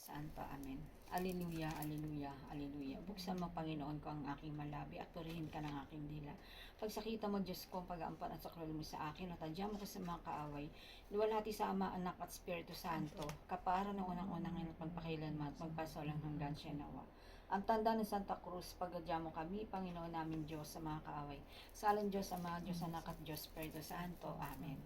Saan pa? Amen. Alleluia, alleluia, alleluia. Buksan mo, Panginoon ko, ang aking malabi at purihin ka ng aking dila. Pagsakita mo, Diyos ko, ang pag-aampan at sakralo mo sa akin, at tadya mo ko sa mga kaaway. Luwalhati sa Ama, Anak at Espiritu Santo, kapara ng unang-unang at magpakailanman at magpasawalang hanggan siya nawa. Ang tanda ng Santa Cruz, paggadya mo kami, Panginoon namin Diyos, sa mga kaaway. Salang Diyos, Ama, Diyos Anak at Diyos Espiritu Santo. Amen.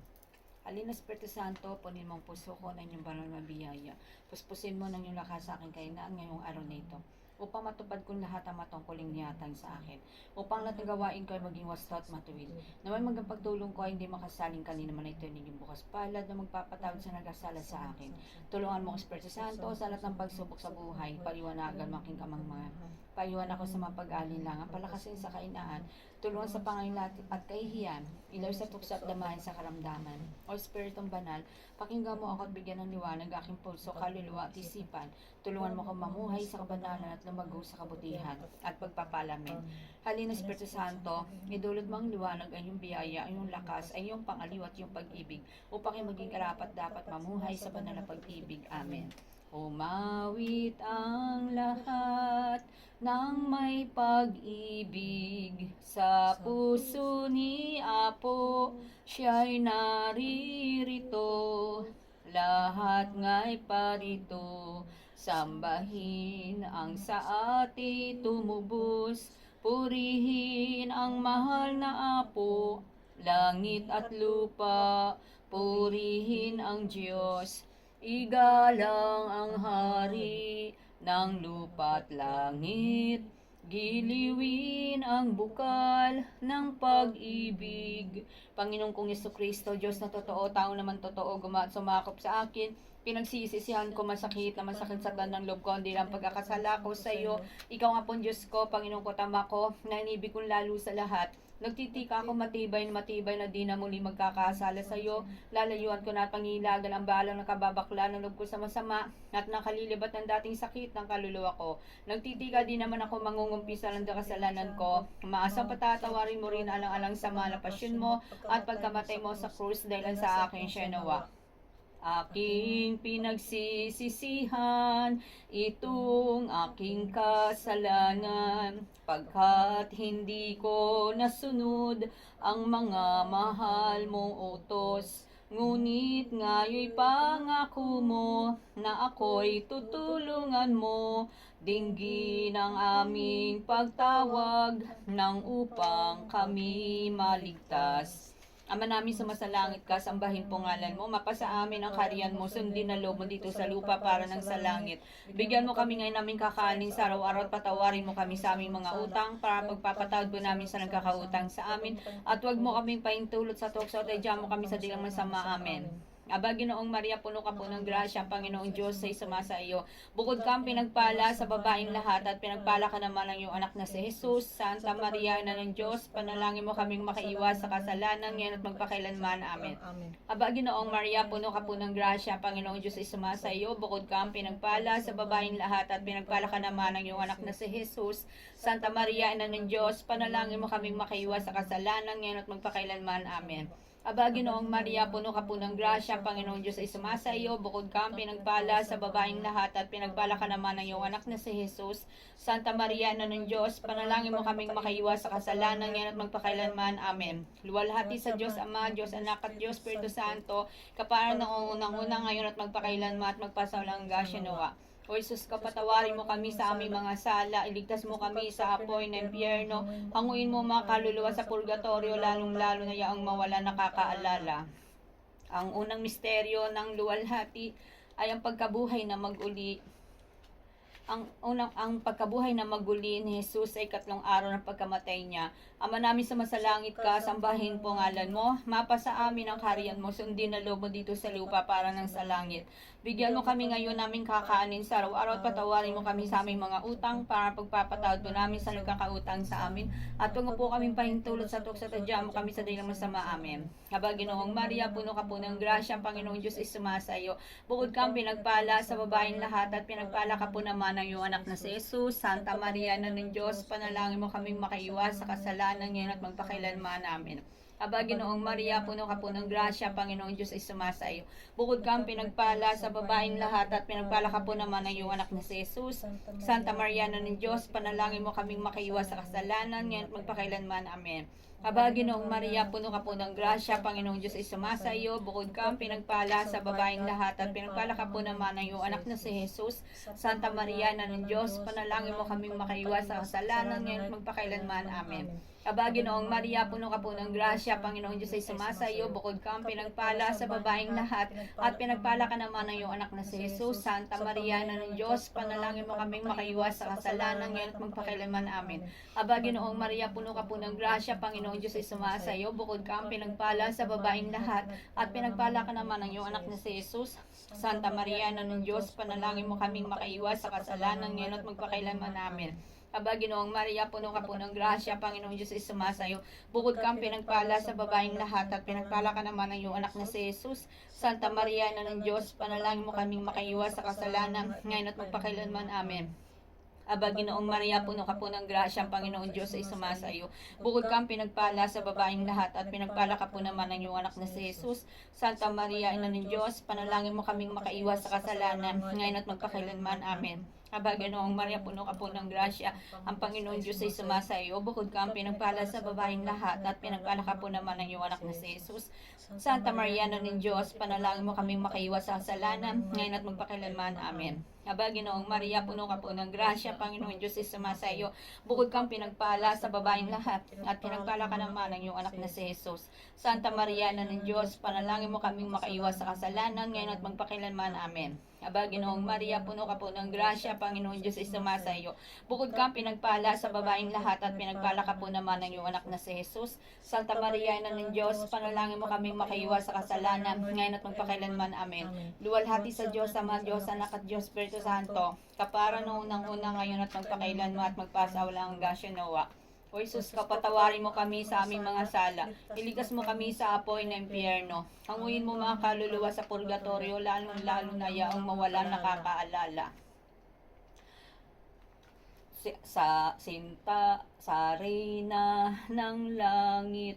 Halina Espiritu Santo, punin mo ang puso ko ng inyong banal na biyaya. Puspusin mo ng iyong lakas sa aking kainaan ngayong araw na ito, upang matupad kong lahat ang matungkuling niyatang sa akin, upang lahat ng gawain ko ay maging wasta at matuwid. Naway maging pagtulong ko ay hindi makasaling kanina man ito naging bukas palad na magpapatawad sa nagkasala sa akin. Tulungan mo, Espiritu Santo, sa lahat ng pagsubok sa buhay, paliwanagan making kamang mga paiwan ako sa mga pag-alinlangan, palakasin sa kainaan, tulungan sa pangailan at kahihiyan, ilaw sa tukso at damahin sa karamdaman. O Espiritong Banal, pakinggan mo ako at bigyan ng liwanag aking pulso, kaluluwa at isipan. Tulungan mo akong mamuhay sa kabanalan at lumago sa kabutihan at pagpapalamin. Halina Espiritu Santo, idulot mo ang liwanag, ay iyong biyaya, ay iyong lakas, ay iyong pangaliw at iyong pag-ibig, upang maging karapat dapat mamuhay sa banal na pag-ibig. Amen. Umawit ang lahat ng may pag-ibig sa puso ni Apo, siya'y naririto. Lahat nga'y parito, sambahin ang sa ati tumubos, purihin ang mahal na Apo, langit at lupa, purihin ang Diyos. Igalang ang hari ng lupa at langit, giliwin ang bukal ng pag-ibig. Panginoong kong Jesucristo, Diyos na totoo, tao naman totoo, sumakop sa akin, pinagsisisihan ko masakit sa tanang loob ko, hindi lang pagkakasala ko sa iyo. Ikaw nga pong Diyos ko, Panginoong ko, tama ko, na inibig kong lalo sa lahat. Nagtitika ako matibay na di na muli magkakasala sa iyo. Lalayuan ko na at pangilagan ang balang nakababakla ng loob ko sa masama at nakalilibat ng dating sakit ng kaluluwa ko. Nagtitika din naman ako mangungumpisa ng kasalanan ko. Maasang patatawarin mo rin alang-alang sa mga pasyon mo at pagkamatay mo sa krus dahil sa akin siya nawa. Aking pinagsisisihan itong aking kasalanan, pagkat hindi ko nasunod ang mga mahal mong utos. Ngunit ngayoy pangako mo na ako'y tutulungan mo, dinggin ang aming pagtawag nang upang kami maligtas. Ama namin sumasalangit ka, sambahin po ngalan mo, mapasa amin ang kaharian mo, sundin na loob mo dito sa lupa para ng sa langit. Bigyan mo kami ngayon namin kakanin sa araw-araw at patawarin mo kami sa aming mga utang para pagpapatawad po namin sa nagkakautang sa amin. At huwag mo kaming paintulot sa tukso at idya mo kami sa dilang masama. Amen. Aba, Ginoong Maria, puno ka po ng grasya, ang Panginoong Diyos ay sumasa iyo. Bukod kang pinagpala sa babaeng lahat at pinagpala ka naman ng iyong anak na si Jesus. Santa Maria, Ina ng Diyos, panalangin mo kaming makaiwas sa kasalanan ngayon at magpakailanman. Amen. Aba, Ginoong Maria, puno ka po ng grasya, ang Panginoong Diyos ay sumasa iyo. Bukod kang pinagpala sa babaeng lahat at pinagpala ka naman ng iyong anak na si Jesus. Santa Maria, Ina ng Diyos, panalangin mo kaming makaiwas sa kasalanan ngayon at magpakailanman. Amen. Aba, Ginoong Maria, puno ka po ng grasya, Panginoong Diyos ay sumasa iyo. Bukod kang pinagpala sa babaeng lahat at pinagpala ka naman ng iyong anak na si Jesus. Santa Maria, Ina ng Diyos, panalangin mo kaming makaiwas sa kasalanan ngayon at magpakailanman. Amen. Luwalhati sa Diyos Ama, Diyos Anak at Diyos Espiritu Santo, kapara ng unang-unang ngayon at magpakailanman at magpasawalang hanggan nawa. O Jesus, kapatawarin mo kami sa aming mga sala, iligtas mo kami sa apoy ng impyerno, hanguin mo mga kaluluwa sa purgatorio, lalong-lalo na yaong mawala nakakaalala. Ang unang misteryo ng luwalhati ay ang pagkabuhay na mag-uli. Ang pagkabuhay na maguli ni Jesus ay 3 araw ng pagkamatay niya. Ama namin sa masalangit ka, sambahin po ngalan mo, mapasa amin ang kaharian mo, sundin na loob mo dito sa lupa para ng sa langit. Bigyan mo kami ngayon namin kakanin sa araw-araw at patawarin mo kami sa aming mga utang para pagpapatawad po namin sa nagkakautang sa amin. At huwag mo po kaming pahintulot sa tukso at adya mo kami sa dilang masama. Amen. Aba, Ginoong Maria, puno ka po ng grasya, ang Panginoong Diyos ay sumasa iyo. Bukod kang pinagpala sa babaeng lahat at pinagpala ka po naman ng iyong anak na si Jesus. Santa Maria, Ina ng Diyos, panalangin mo kaming makaiwas sa kasalanan ngayon at magpakailanman. Amen. Aba, Ginoong Maria, puno ka po ng grasya, Panginoong Diyos ay sumasa iyo. Bukod kang pinagpala sa babaeng lahat at pinagpala ka po naman ng iyong anak na si Jesus. Santa Maria, Ina ng Diyos, panalangin mo kaming makaiwas sa kasalanan, ngayon at magpakailanman. Amen. Aba, Ginoong Maria, puno ka po ng grasya, Panginoong Diyos ay sumasa iyo. Bukod kang pinagpala sa babaeng lahat at pinagpala ka po naman ng iyong anak na si Jesus. Santa Maria, Ina ng Diyos, panalangin mo kaming makaiwas sa kasalanan, ngayon at magpakailanman. Amen. Aba, Ginoong Maria, puno ka po ng grasya, Panginoong Diyos ay sumasa iyo. Bukod kang pinagpala sa babaeng lahat at pinagpala ka naman ng iyong anak na si Jesus. Santa Maria, Ina ng Diyos, panalangin mo kaming makaiwas sa kasalanan, ngayon at magpakailanman. Amen. Aba, Ginoong Maria, puno ka po ng grasya, Panginoong Diyos ay sumasa iyo. Bukod kang pinagpala sa babaeng lahat at pinagpala ka naman ng iyong anak na si Jesus. Santa Maria, Ina ng Diyos, panalangin mo kaming makaiwas sa kasalanan, ngayon at magpakailanman. Amen. Aba, Ginoong Maria, puno ka po ng grasya, Panginoong Diyos ay sumasa iyo. Bukod kang pinagpala sa babaeng lahat at pinagpala ka naman ng iyong anak na si Jesus. Santa Maria, Ina ng Diyos, panalangin mo kaming makaiwas sa kasalanan, ngayon at magpakailanman. Amen. Aba, Ginoong Maria, puno ka po ng grasya, Panginoong Diyos ay sumasa iyo. Bukod kang pinagpala sa babaeng lahat at pinagpala ka po naman ng iyong anak na si Jesus. Santa Maria, Ina ng Diyos, panalangin mo kaming makaiwas sa kasalanan, ngayon at magpakailanman. Amen. Aba, Ginoong Maria, puno ka po ng grasya, ang Panginoong Diyos ay sumasa iyo. Bukod kang pinagpala sa babaeng lahat at pinagpala ka po naman ng iyong anak na si Jesus. Santa Maria, Ina ng Diyos, panalangin mo kaming makaiwas sa kasalanan, ngayon at magpakailanman. Amen. Aba, Ginoong Maria, puno ka po ng grasya, Panginoong Diyos ay sumasa iyo. Bukod kang pinagpala sa babaeng lahat at pinagpala ka naman ng iyong anak na si Jesus. Santa Maria, Ina ng Diyos, panalangin mo kaming makaiwas sa kasalanan, ngayon at magpakailanman. Amen. Aba, Ginoong Maria, puno ka po ng grasya, Panginoong Diyos ay sumasa iyo. Bukod kang pinagpala sa babaeng lahat at pinagpala ka po naman ng iyong anak na si Jesus. Santa Maria, Ina ng Diyos, panalangin mo kaming makaiwas sa kasalanan, ngayon at magpakailanman. Amen. Luwalhati sa Diyos, Ama, Diyos, Anak at Diyos, Espiritu Santo, kapara noong unang-una, ngayon at magpakailanman at magpasawalang hanggang nawa. O Jesus, kapatawarin mo kami sa aming mga sala. Iligtas mo kami sa apoy ng impyerno. Hanguin mo mga kaluluwa sa purgatorio, lalong-lalo na yaong mawala nakakaalala. Sa sinta, sa reyna ng langit,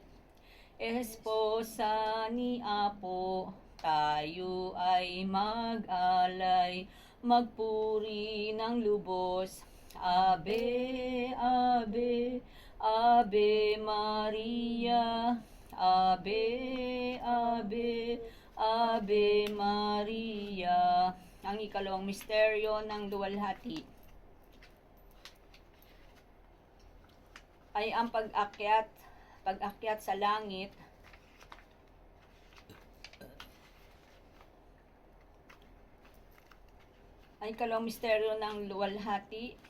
esposa ni Apo, tayo ay mag-alay, magpuri ng lubos. Ave, Ave, Ave Maria, Ave, Ave, Ave Maria. Ang ikalawang misteryo ng luwalhati ay ang pag-akyat sa langit. Ang ikalawang misteryo ng luwalhati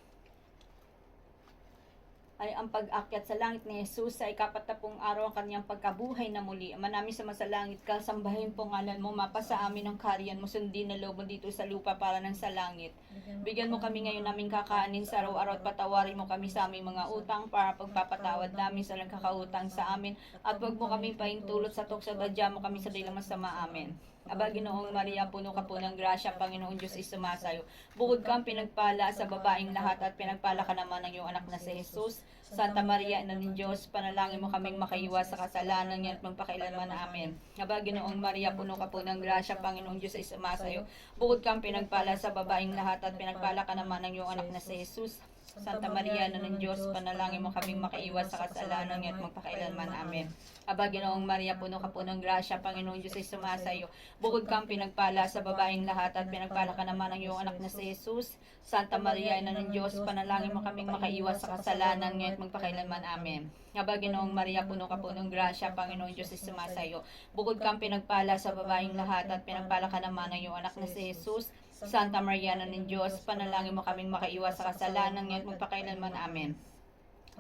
ay ang pag-akyat sa langit ni Jesus sa ika-40 araw ang kanyang pagkabuhay na muli. Ama namin sa masalangit ka, sambahin po ngalan mo, mapasa amin ang kaharian mo, sundin na loob mo dito sa lupa para ng sa langit. Bigyan mo kami ngayon naming kakanin sa araw-araw at patawarin mo kami sa aming mga utang para pagpapatawad namin sa nagkakautang sa amin. At huwag mo kaming pahintulot sa tukso, badya mo kami sa dilang masama. Amen. Aba, Ginoong Maria, puno ka po ng grasya, Panginoong Diyos ay sumasayo. Bukod kang pinagpala sa babaeng lahat at pinagpala ka naman ng iyong anak na si Jesus. Santa Maria, Ina ng Diyos, panalangin mo kaming makaiwas sa kasalanan niya at magpakailanman. Amen. Aba, Ginoong Maria, puno ka po ng grasya, Panginoong Diyos ay sumasayo. Bukod kang pinagpala sa babaeng lahat at pinagpala ka naman ng iyong anak na si Jesus. Santa Maria, Ina ng Diyos, panalangin mo kaming makaiwas sa kasalanan niya at magpakailanman. Amen. Aba, Ginoong Maria, puno ka po ng grasya, Panginoong Diyos ay sumasayo. Bukod kang pinagpala sa babaeng lahat at pinagpala ka naman ng iyong anak na si Jesus. Santa Maria, Ina ng Diyos, panalangin mo kaming makaiwas sa kasalanan niya at magpakailanman. Amen. Aba, Ginoong Maria, puno ka po ng grasya, Panginoong Diyos ay sumasayo. Bukod kang pinagpala sa babaeng lahat at pinagpala ka naman ng iyong anak na si Jesus. Santa Maria, Ina ng Diyos, panalangin mo kaming makaiwas sa kasalanan ngayon at magpakailanman. Amen.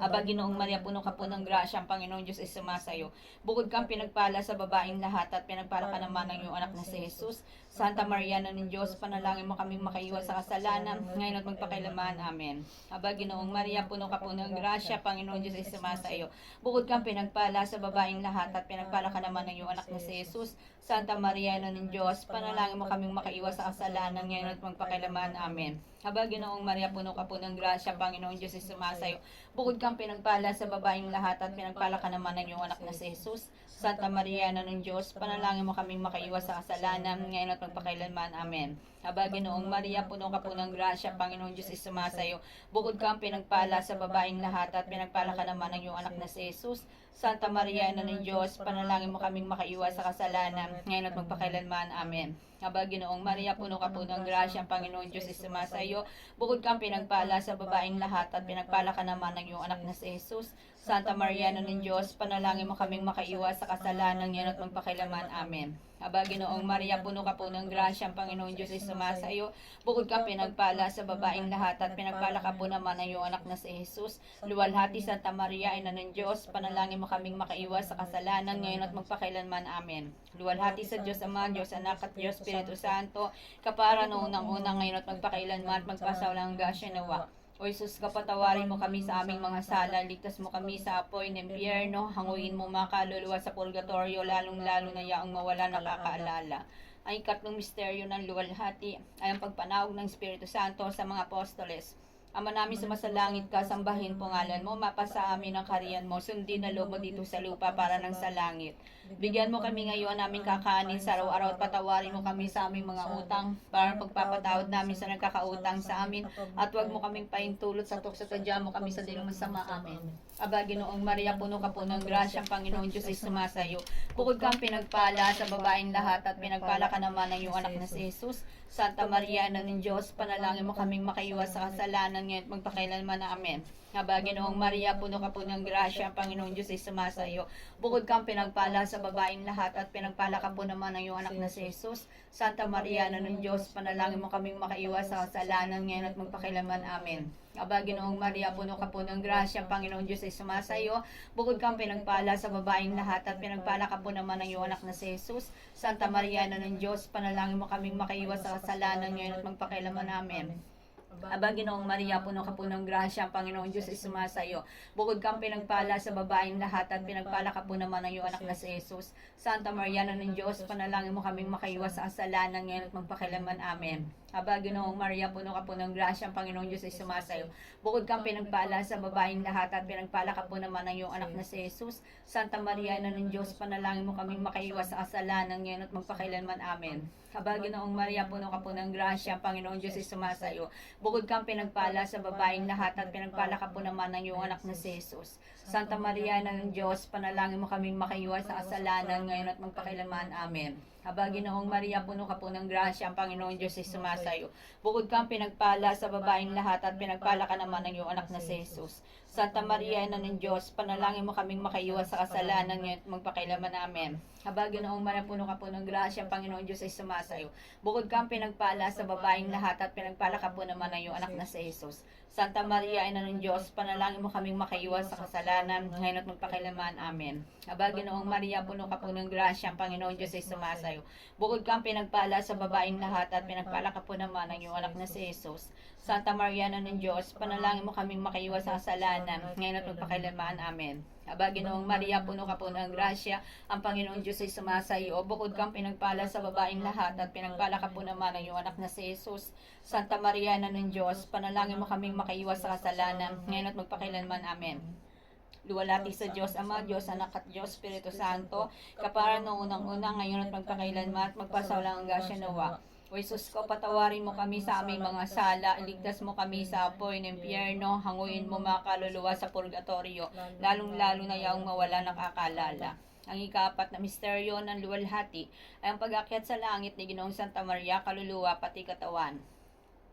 Aba, Ginoong Maria, puno ka po ng grasya, ang Panginoong Diyos ay sumasayo. Bukod kang pinagpala sa babaeng lahat at pinagpala ka naman ng iyong anak na si Jesus. Santa Maria na ng Diyos, panalangin mo kaming makaiwas sa kasalanan, ngayon at magpakailaman. Amen. Aba, Ginoong Maria, puno ka po ng grasya, Panginoon Diyos ay sumasa iyo. Bukod kang pinagpala sa babaeng lahat at pinagpala ka naman ng iyong anak na si Jesus. Santa Maria na ng Diyos, panalangin mo kaming makaiwas sa kasalanan, ngayon at magpakailaman. Amen. Aba, Ginoong Maria, puno ka po ng grasya, Panginoon Diyos ay sumasa iyo. Bukod kang pinagpala sa babaeng lahat at pinagpala ka naman ng iyong anak na si Jesus. Santa Maria na ng Diyos, panalangin mo kaming makaiwas sa kasalanan, ngayon at magpakailanman. Amen. Aba, Ginoong Maria, puno ka po ng grasya, Panginoon Diyos ay sumasa iyo. Bukod kang pinagpala sa babaeng lahat at pinagpala ka naman ng iyong anak na si Jesus. Santa Maria na ng Diyos, panalangin mo kaming makaiwas sa kasalanan, ngayon at magpakailanman. Amen. Aba, Ginoong Maria, puno ka po ng grasya, Panginoon Diyos ay sumasa iyo. Bukod kang pinagpala sa babaeng lahat at pinagpala ka naman ng iyong anak na si Jesus. Santa Maria na ng Diyos, panalangin mo kaming makaiwas sa kasalanan, ngayon at magpakailaman. Amen. Aba, Ginoong Maria, puno ka po ng grasya, Panginoon Diyos ay sumasa iyo. Bukod kang pinagpala sa babaeng lahat at pinagpala ka po naman ng iyong anak na si Jesus. Luwalhati Santa Maria, ina ng Diyos, panalangin mo kaming makaiwas sa kasalanan, ngayon at magpakailanman. Amen. Luwalhati sa Diyos Ama, Diyos Anak at Diyos Espiritu Santo, kapara noong unang ngayon at magpakailanman at magpasawalang gasya nawa. O Jesus, kapatawarin mo kami sa aming mga sala, ligtas mo kami sa apoy ng impyerno, hanguin mo mga kaluluwa sa purgatorio, lalong-lalo na yaong mawala nakakaalala. Ang ikatlong misteryo ng luwalhati ay ang pagpanawag ng Espiritu Santo sa mga apostoles. Ama namin sumasalangit ka, sambahin po ngalan mo, mapasa amin ang kariyan mo, sundin na loob mo dito sa lupa para ng sa langit. Bigyan mo kami ngayon naming kakanin sa araw-araw at patawarin mo kami sa aming mga utang para pagpapatawad namin sa nagkakautang sa amin at huwag mo kaming paintulot sa tukso at tadya mo kami sa dinong masama. Amen. Aba, Ginoong Maria, puno ka po ng grasya, Panginoon Diyos ay sumasa iyo. Bukod kang pinagpala sa babaeng lahat at pinagpala ka naman ng iyong anak na si Jesus. Santa Maria na ng Diyos, panalangin mo kaming makaiwas sa kasalanan, ngayon at magpakailanman. Amen. Aba, Ginoong Maria, puno ka po ng grasya, Panginoon Diyos ay sumasa iyo. Bukod kang pinagpala sa babaeng lahat at pinagpala ka po naman ng iyong anak na si Jesus. Santa Maria na ng Diyos, panalangin mo kaming makaiwas sa kasalanan, ngayon at magpakailanman. Amen. Aba, Ginoong Maria, puno ka po ng grasya, Panginoon Diyos ay sumasa iyo. Bukod kang pinagpala sa babaeng lahat at pinagpala ka po naman ng iyong anak na si Jesus. Santa Maria na ng Diyos, panalangin mo kaming makaiwas sa kasalanan, ngayon at magpakailanman. Amen. Aba, Ginoong Maria, puno ka po ng grasya, ang Panginoon Diyos ay sumasa iyo. Bukod kang pinagpala sa babaeng lahat at pinagpala ka po naman ng iyong anak na si Jesus. Santa Maria na ng Diyos, panalangin mo kaming makaiwas sa kasalanan, ngayon at magpakailanman. Amen. Aba, Ginoong Maria, puno ka po ng grasya, ang Panginoon Diyos ay sumasa iyo. Bukod kang pinagpala sa babaeng lahat at pinagpala ka po naman ng iyong anak na si Jesus. Santa Maria na ng Diyos, panalangin mo kaming makaiwas sa kasalanan, ngayon at magpakailanman. Amen. Aba, Ginoong Maria, puno ka po ng grasya, ang Panginoon Diyos ay sumasa iyo. Bukod kang pinagpala sa babaeng lahat at pinagpala ka po naman ng iyong anak na si Jesus. Santa Maria na ng Diyos, panalangin mo kaming makaiwas sa kasalanan, ngayon at magpakailanman. Amen. Aba, Ginoong Maria, puno ka po ng grasya, ang Panginoon Diyos ay sumasa iyo. Bukod kang pinagpala sa babaeng lahat at pinagpala ka naman ng iyong anak na si Jesus. Santa Maria na ng Diyos, panalangin mo kaming makaiwas sa kasalanan, ngayon at magpakailanman. Amen. Aba, Ginoong Maria, puno ka po ng grasya, ang Panginoon Diyos ay sumasa iyo. Bukod kang pinagpala sa babaeng lahat at pinagpala ka po naman ng iyong anak na si Jesus. Santa Maria, ina ng Diyos, panalangin mo kaming makaiwas sa kasalanan, ngayon at magpakailanman. Amen. Aba, Ginoong Maria, puno ka po ng grasya, ang Panginoon Diyos ay sumasa iyo. Bukod kang pinagpala sa babaeng lahat at pinagpala ka po naman ng iyong anak na si Jesus. Santa Maria na ng Diyos, panalangin mo kaming makaiwas sa kasalanan, ngayon at magpakailanman. Amen. Aba, Ginoong Maria, puno ka po ng grasya, ang Panginoong Diyos ay sumasa iyo. Bukod kang pinagpala sa babaeng lahat at pinagpala ka po naman ng iyong anak na si Jesus. Santa Maria na ng Diyos, panalangin mo kaming makaiwas sa kasalanan, ngayon at magpakailanman. Amen. Luwalhati sa Diyos Ama, Diyos Anak at Diyos Espiritu Santo, kapara noong unang ngayon at magpakailanman at magpasawalang gasya nawa. O Jesus ko, patawarin mo kami sa aming mga sala, iligtas mo kami sa apoy ng impyerno, hanguin mo mga kaluluwa sa purgatorio, lalong-lalo na yaong mawala nakakalala. Ang ika-4 na misteryo ng luwalhati ay ang pag-akyat sa langit ni Ginoong Santa Maria, kaluluwa pati katawan.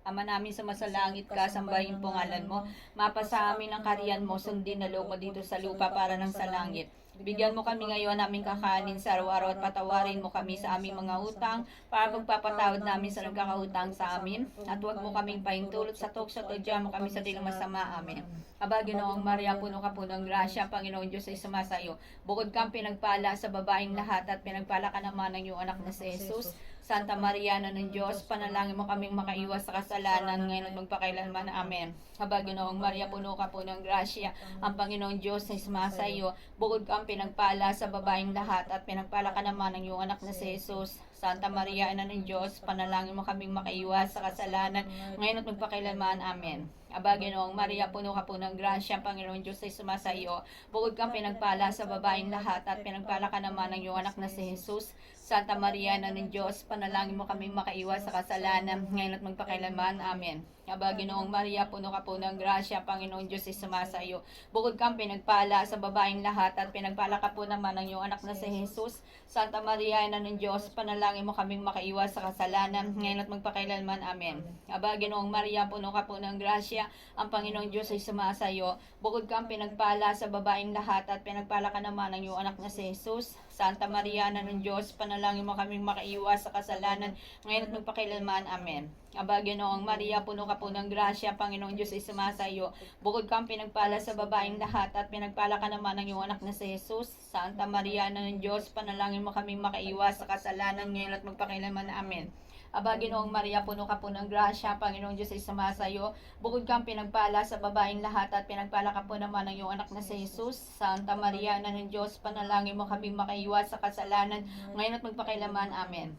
Ama namin sumasalangit ka, sambahin po ngalan mo, mapasa amin ang kariyan mo, sundin na loob mo dito sa lupa para ng sa langit. Bigyan mo kami ngayon naming kakanin sa araw-araw at patawarin mo kami sa aming mga utang para pagpapatawad namin sa nagkakautang sa amin. At huwag mo kaming paintulot sa tukso at tadya mo kami sa dilang masama. Amen. Aba, Ginoong Maria, puno ka po ng grasya, Panginoon Diyos ay sumasa iyo. Bukod kang pinagpala sa babaeng lahat at pinagpala ka naman ng iyong anak na si Jesus. Santa Maria, Ina ng Diyos, panalangin mo kaming makaiwas sa kasalanan, ngayon at magpakailanman. Amen. Aba, Ginoong Maria, puno ka po ng grasya, ang Panginoong Diyos ay sumasa iyo. Bukod kang pinagpala sa babaeng lahat, at pinagpala ka naman ng iyong anak na si Jesus. Santa Maria, Ina ng Diyos, panalangin mo kaming makaiwas sa kasalanan, ngayon at magpakailanman. Amen. Aba, Ginoong Maria, puno ka po ng grasya, ang Panginoong Diyos ay sumasa iyo. Bukod kang pinagpala sa babaeng lahat, at pinagpala ka naman ng iyong anak na si Jesus. Santa Maria, Ina ng Diyos, panalangin mo kaming makaiwas sa kasalanan, ngayon at magpakailanman. Amen. Aba, Ginoong Maria, puno ka po ng grasya, Panginoong Diyos ay sumasa iyo. Bukod kang pinagpala sa babaeng lahat, at pinagpala ka po naman ng iyong anak na si Jesus. Santa Maria, Ina ng Diyos, panalangin mo kaming makaiwas sa kasalanan, ngayon at magpakailanman. Amen. Aba, Ginoong Maria, puno ka po ng grasya, ang Panginoong Diyos ay sumasa iyo. Bukod kang pinagpala sa babaeng lahat, at pinagpala ka naman ng iyong anak na si Jesus. Santa Maria, Ina ng Diyos, panalangin mo kaming makaiwas sa kasalanan, ngayon at magpakailanman. Amen. Aba, Ginoong Maria, puno ka po ng grasya, Panginoong Diyos ay sumasa iyo. Bukod kang pinagpala sa babaeng lahat, at pinagpala ka naman ng iyong anak na si Jesus. Santa Maria, Ina ng Diyos, panalangin mo kaming makaiwas sa kasalanan, ngayon at magpakailanman. Amen. Aba, Ginoong Maria, puno ka po ng grasya, Panginoong Diyos ay sumasa iyo. Bukod kang pinagpala sa babaeng lahat, at pinagpala ka po naman ng iyong anak na si Jesus. Santa Maria, Ina ng Diyos, panalangin mo kaming makaiwas sa kasalanan, ngayon at magpakailanman. Amen.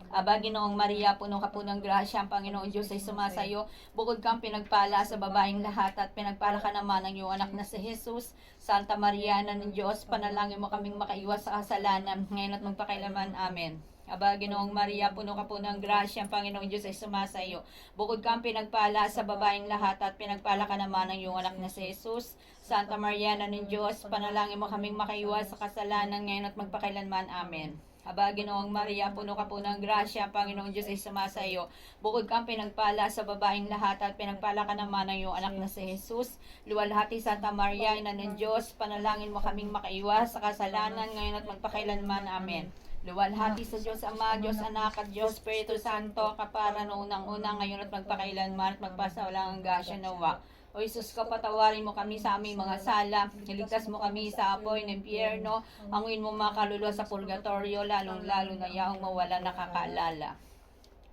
Aba, Ginoong Maria, puno ka po ng grasya, ang Panginoong Diyos ay sumasa iyo. Bukod kang pinagpala sa babaeng lahat, at pinagpala ka naman ng iyong anak na si Jesus. Santa Maria, Ina ng Diyos, panalangin mo kaming makaiwas sa kasalanan, ngayon at magpakailanman. Amen. Aba, Ginoong Maria, puno ka po ng grasya, ang Panginoong Diyos ay sumasa iyo. Bukod kang pinagpala sa babaeng lahat, at pinagpala ka naman ng iyong anak na si Jesus. Santa Maria, Ina ng Diyos, panalangin mo kaming makaiwas sa kasalanan, ngayon at magpakailanman. Amen. Aba, Ginoong Maria, puno ka po ng grasya, Panginoong Diyos ay sumasa iyo. Bukod kang pinagpala sa babaeng lahat, at pinagpala ka naman ng iyong anak na si Jesus. Luwalhati Santa Maria, Ina ng Diyos, panalangin mo kaming makaiwas sa kasalanan, ngayon at magpakailanman. Amen. Luwalhati sa Diyos Ama, Diyos Anak, at Diyos Espiritu Santo, kapara noong unang ngayon at magpakailanman, at magpasawalang hanggan siya nawa. O Jesus ko, patawarin mo kami sa aming mga sala, iligtas mo kami sa apoy ng impyerno, anguin mo mga kaluluwa sa purgatorio, lalong-lalo na yaong mawala nakakaalala.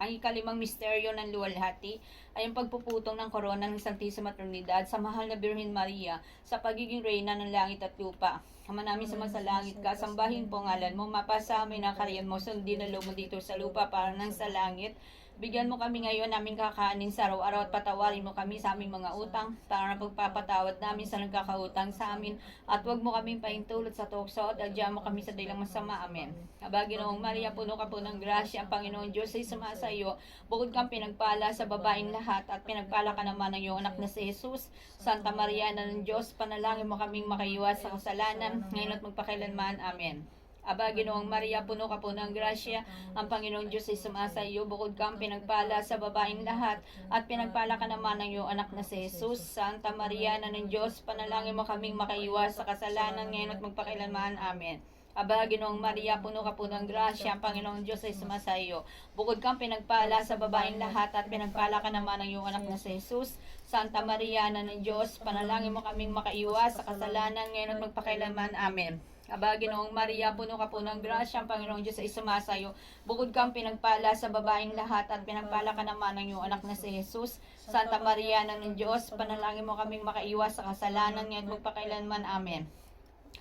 Ang ikalimang misteryo ng luwalhati ay ang pagpuputong ng korona ng Santisima Trinidad sa mahal na Birhen Maria sa pagiging reyna ng langit at lupa. Ama namin sa masalangit ka, sambahin po ngalan mo, mapasa amin ang karyan mo, sundin na loob mo dito sa lupa para nang sa langit. Bigyan mo kami ngayon naming kakanin sa araw-araw, at patawarin mo kami sa aming mga utang para na pagpapatawad namin sa nagkakautang sa amin, at huwag mo kaming paintulot sa tukso, at adyan mo kami sa dahilang masama. Amen. Aba, Ginoong Maria, puno ka po ng grasya, ang Panginoong Diyos ay sumasa iyo. Bukod kang pinagpala sa babaeng lahat, at pinagpala ka naman ng iyong anak na si Jesus. Santa Maria, Ina ng Diyos, panalangin mo kaming makaiwas sa kasalanan, ngayon at magpakailanman. Amen. Aba, Ginoong Maria, puno ka po ng grasya, ang Panginoong Diyos ay sumasa iyo. Bukod kang pinagpala sa babaeng lahat, at pinagpala ka naman ng iyong anak na si Jesus. Santa Maria, Ina ng Diyos, panalangin mo kaming makaiwas sa kasalanan, ngayon at magpakailanman. Amen. Aba, Ginoong Maria, puno ka po ng grasya, ang Panginoong Diyos ay sumasa iyo. Bukod kang pinagpala sa babaeng lahat, at pinagpala ka naman ng iyong anak na si Jesus. Santa Maria, Ina ng Diyos, panalangin mo kaming makaiwas sa kasalanan, ngayon at magpakailanman. Amen. Aba, Ginoong Maria, puno ka po ng grasya, ang Panginoong Diyos ay sumasa iyo. Bukod kang pinagpala sa babaeng lahat, at pinagpala ka naman ng iyong anak na si Jesus. Santa Maria, Ina ng Diyos, panalangin mo kaming makaiwas sa kasalanan, ngayon at magpakailanman. Amen.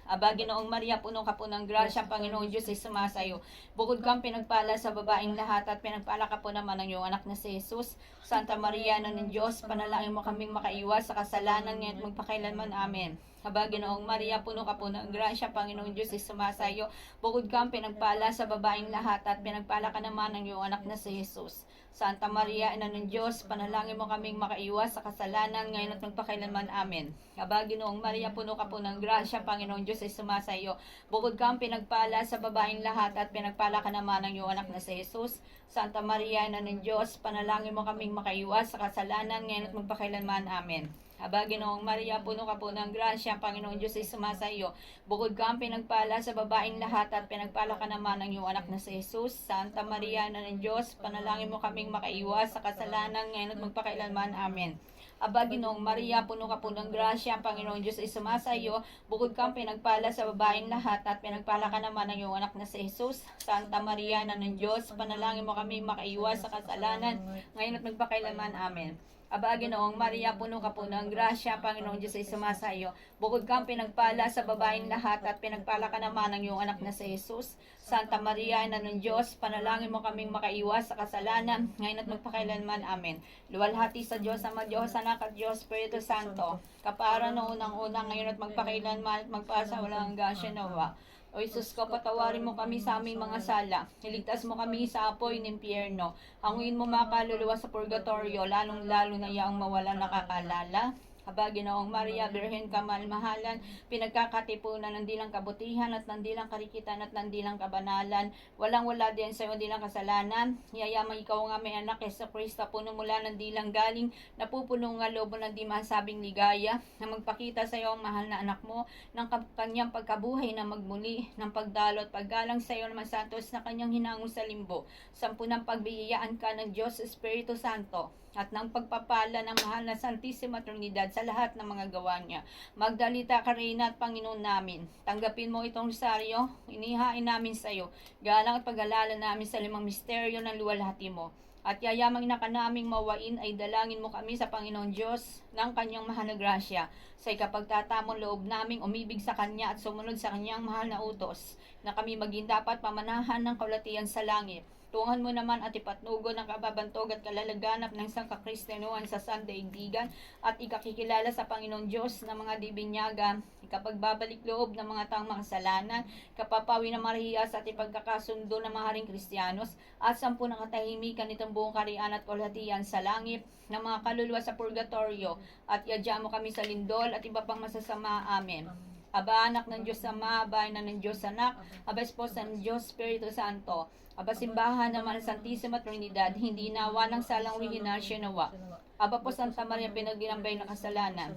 Aba, Ginoong Maria, puno ka po ng grasya, Panginoong Diyos ay sumasa iyo. Bukod kang pinagpala sa babaeng lahat, at pinagpala ka po naman ng iyong anak na si Jesus. Santa Maria, Ina ng Diyos, panalangin mo kaming makaiwas sa kasalanan, ngayon at magpakailanman. Amen. Aba, Ginoong Maria, puno ka po ng grasya, Panginoong Diyos ay sumasa iyo. Bukod kang pinagpala sa babaeng lahat, at pinagpala ka naman ng iyong anak na si Jesus. Santa Maria, Ina ng Diyos, panalangin mo kaming makaiwas sa kasalanan, ngayon at magpakailanman. Amen. Aba, Ginoong Maria, puno ka po ng grasya, Panginoong Diyos ay sumasa iyo. Bukod kang pinagpala sa babaeng lahat, at pinagpala ka naman ng iyong anak na si Jesus. Santa Maria, Ina ng Diyos, panalangin mo kaming makaiwas sa kasalanan, ngayon at magpakailanman. Amen. Aba, Ginoong Maria, puno ka po ng grasya, Panginoong Diyos ay sumasa iyo. Bukod kang pinagpala sa babaeng lahat, at pinagpala ka naman ng iyong anak na si Jesus. Santa Maria, Ina ng Diyos, panalangin mo kaming makaiwas sa kasalanan, ngayon at magpakailanman. Amen. Aba, Ginoong Maria, puno ka po ng grasya, ang Panginoong Diyos ay sumasa iyo. Bukod kang pinagpala sa babaeng lahat, at pinagpala ka naman ng iyong anak na si Jesus. Santa Maria, Ina ng Diyos, panalangin mo kami makaiwas sa kasalanan, ngayon at magpakailanman. Amen. Aba, Ginoong Maria, puno ka po ng grasya, Panginoong Diyos ay sumasa iyo. Bukod kang pinagpala sa babaeng lahat, at pinagpala ka naman ng iyong anak na si Jesus. Santa Maria, Ina ng Diyos, panalangin mo kaming makaiwas sa kasalanan, ngayon at magpakailanman. Amen. Luwalhati sa Diyos, Ama, Diyos, Anak at Diyos, Espiritu Santo, kapara noong unang-unang, ngayon at magpakailanman at magpasawalang hanggan siya nawa. O Jesus ko, patawarin mo kami sa aming mga sala. Iligtas mo kami sa apoy ng impyerno. Hanguin mo mga kaluluwa sa purgatorio, lalong-lalo na yaong mawala nakakalala. Aba, Ginoong Maria, Birhen ka malmahalan, pinagkakatipunan ng dilang kabutihan at ng dilang karikitan at ng dilang kabanalan. Walang-wala din sa iyo dilang kasalanan. Yayamang ikaw nga may anak, Yesu Kristo, puno mula ng dilang galing, napupuno nga lobo ng di masabing ligaya, na magpakita sa iyo ang mahal na anak mo, ng kanyang pagkabuhay na magmuli, ng pagdalo at paggalang sa iyo naman santos na kanyang hinango sa limbo. Sampu ng pagbiyayaan ka ng Diyos Espiritu Santo, at ng pagpapala ng mahal na Santissima Trinidad sa lahat ng mga gawa niya. Magdalita ka, Reyna at Panginoon namin. Tanggapin mo itong rosaryo, inihain namin sa iyo. Galang at pag-alala namin sa 5 misteryo ng luwalhati mo. At yayamang na ka naming mawain ay dalangin mo kami sa Panginoon Diyos ng kanyang mahal na grasya. Sa ikapagtatamong loob naming umibig sa kanya at sumunod sa kanyang mahal na utos, na kami maging dapat pamanahan ng kaulatian sa langit. Tungan mo naman at ipatnugo ng kababantog at kalalaganap ng isang kakristyanuhan sa sandaigdigan at ikakikilala sa Panginoon Diyos ng mga dibinyaga, ikapagbabalik loob ng mga taong makasalanan, kapapawi ng marihiyas at ipagkakasundo ng mga haring Kristiyanos, at 10 na katahimikan nitong buong karian at kalahatian sa langit ng mga kaluluwa sa purgatorio, at iadya mo kami sa lindol at iba pang masasama. Amen. Aba, anak ng Diyos Ama, aba, ina ng Diyos Anak, aba, esposa ng Diyos Espiritu Santo, aba, simbahan naman ng Santissima Trinidad, hindi nawa ng salang original siya nawa. Aba po, Santa Maria, pinagdinambay na kasalanan.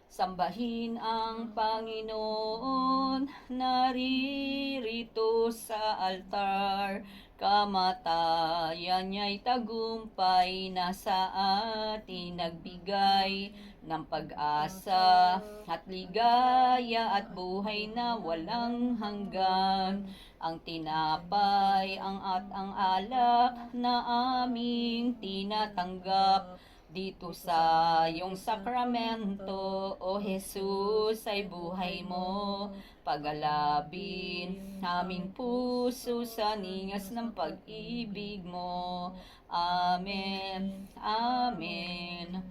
Sambahin ang Panginoon, naririto sa altar. Kamatayan niya'y tagumpay na sa atin nagbigay ng pag-asa at ligaya at buhay na walang hanggan. Ang tinapay, ang alak na aming tinatanggap dito sa iyong sakramento, O Jesus, ay buhay mo. Pagalabin aming puso sa ningas ng pag-ibig mo. Amen. Amen.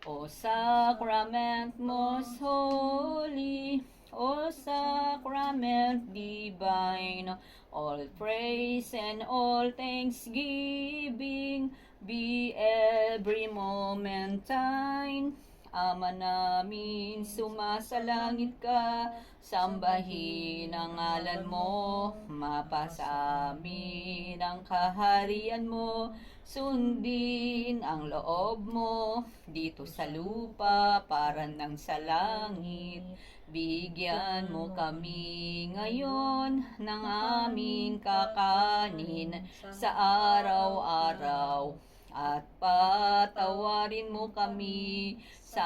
O sacrament most holy, O sacrament divine, all praise and all thanksgiving be every moment thine. Ama namin, sumasalangit ka, sambahin ang ngalan mo, mapasa amin ang kaharian mo, sundin ang loob mo, dito sa lupa para nang sa langit. Bigyan mo kami ngayon ng aming kakanin sa araw-araw, at patawarin mo kami sa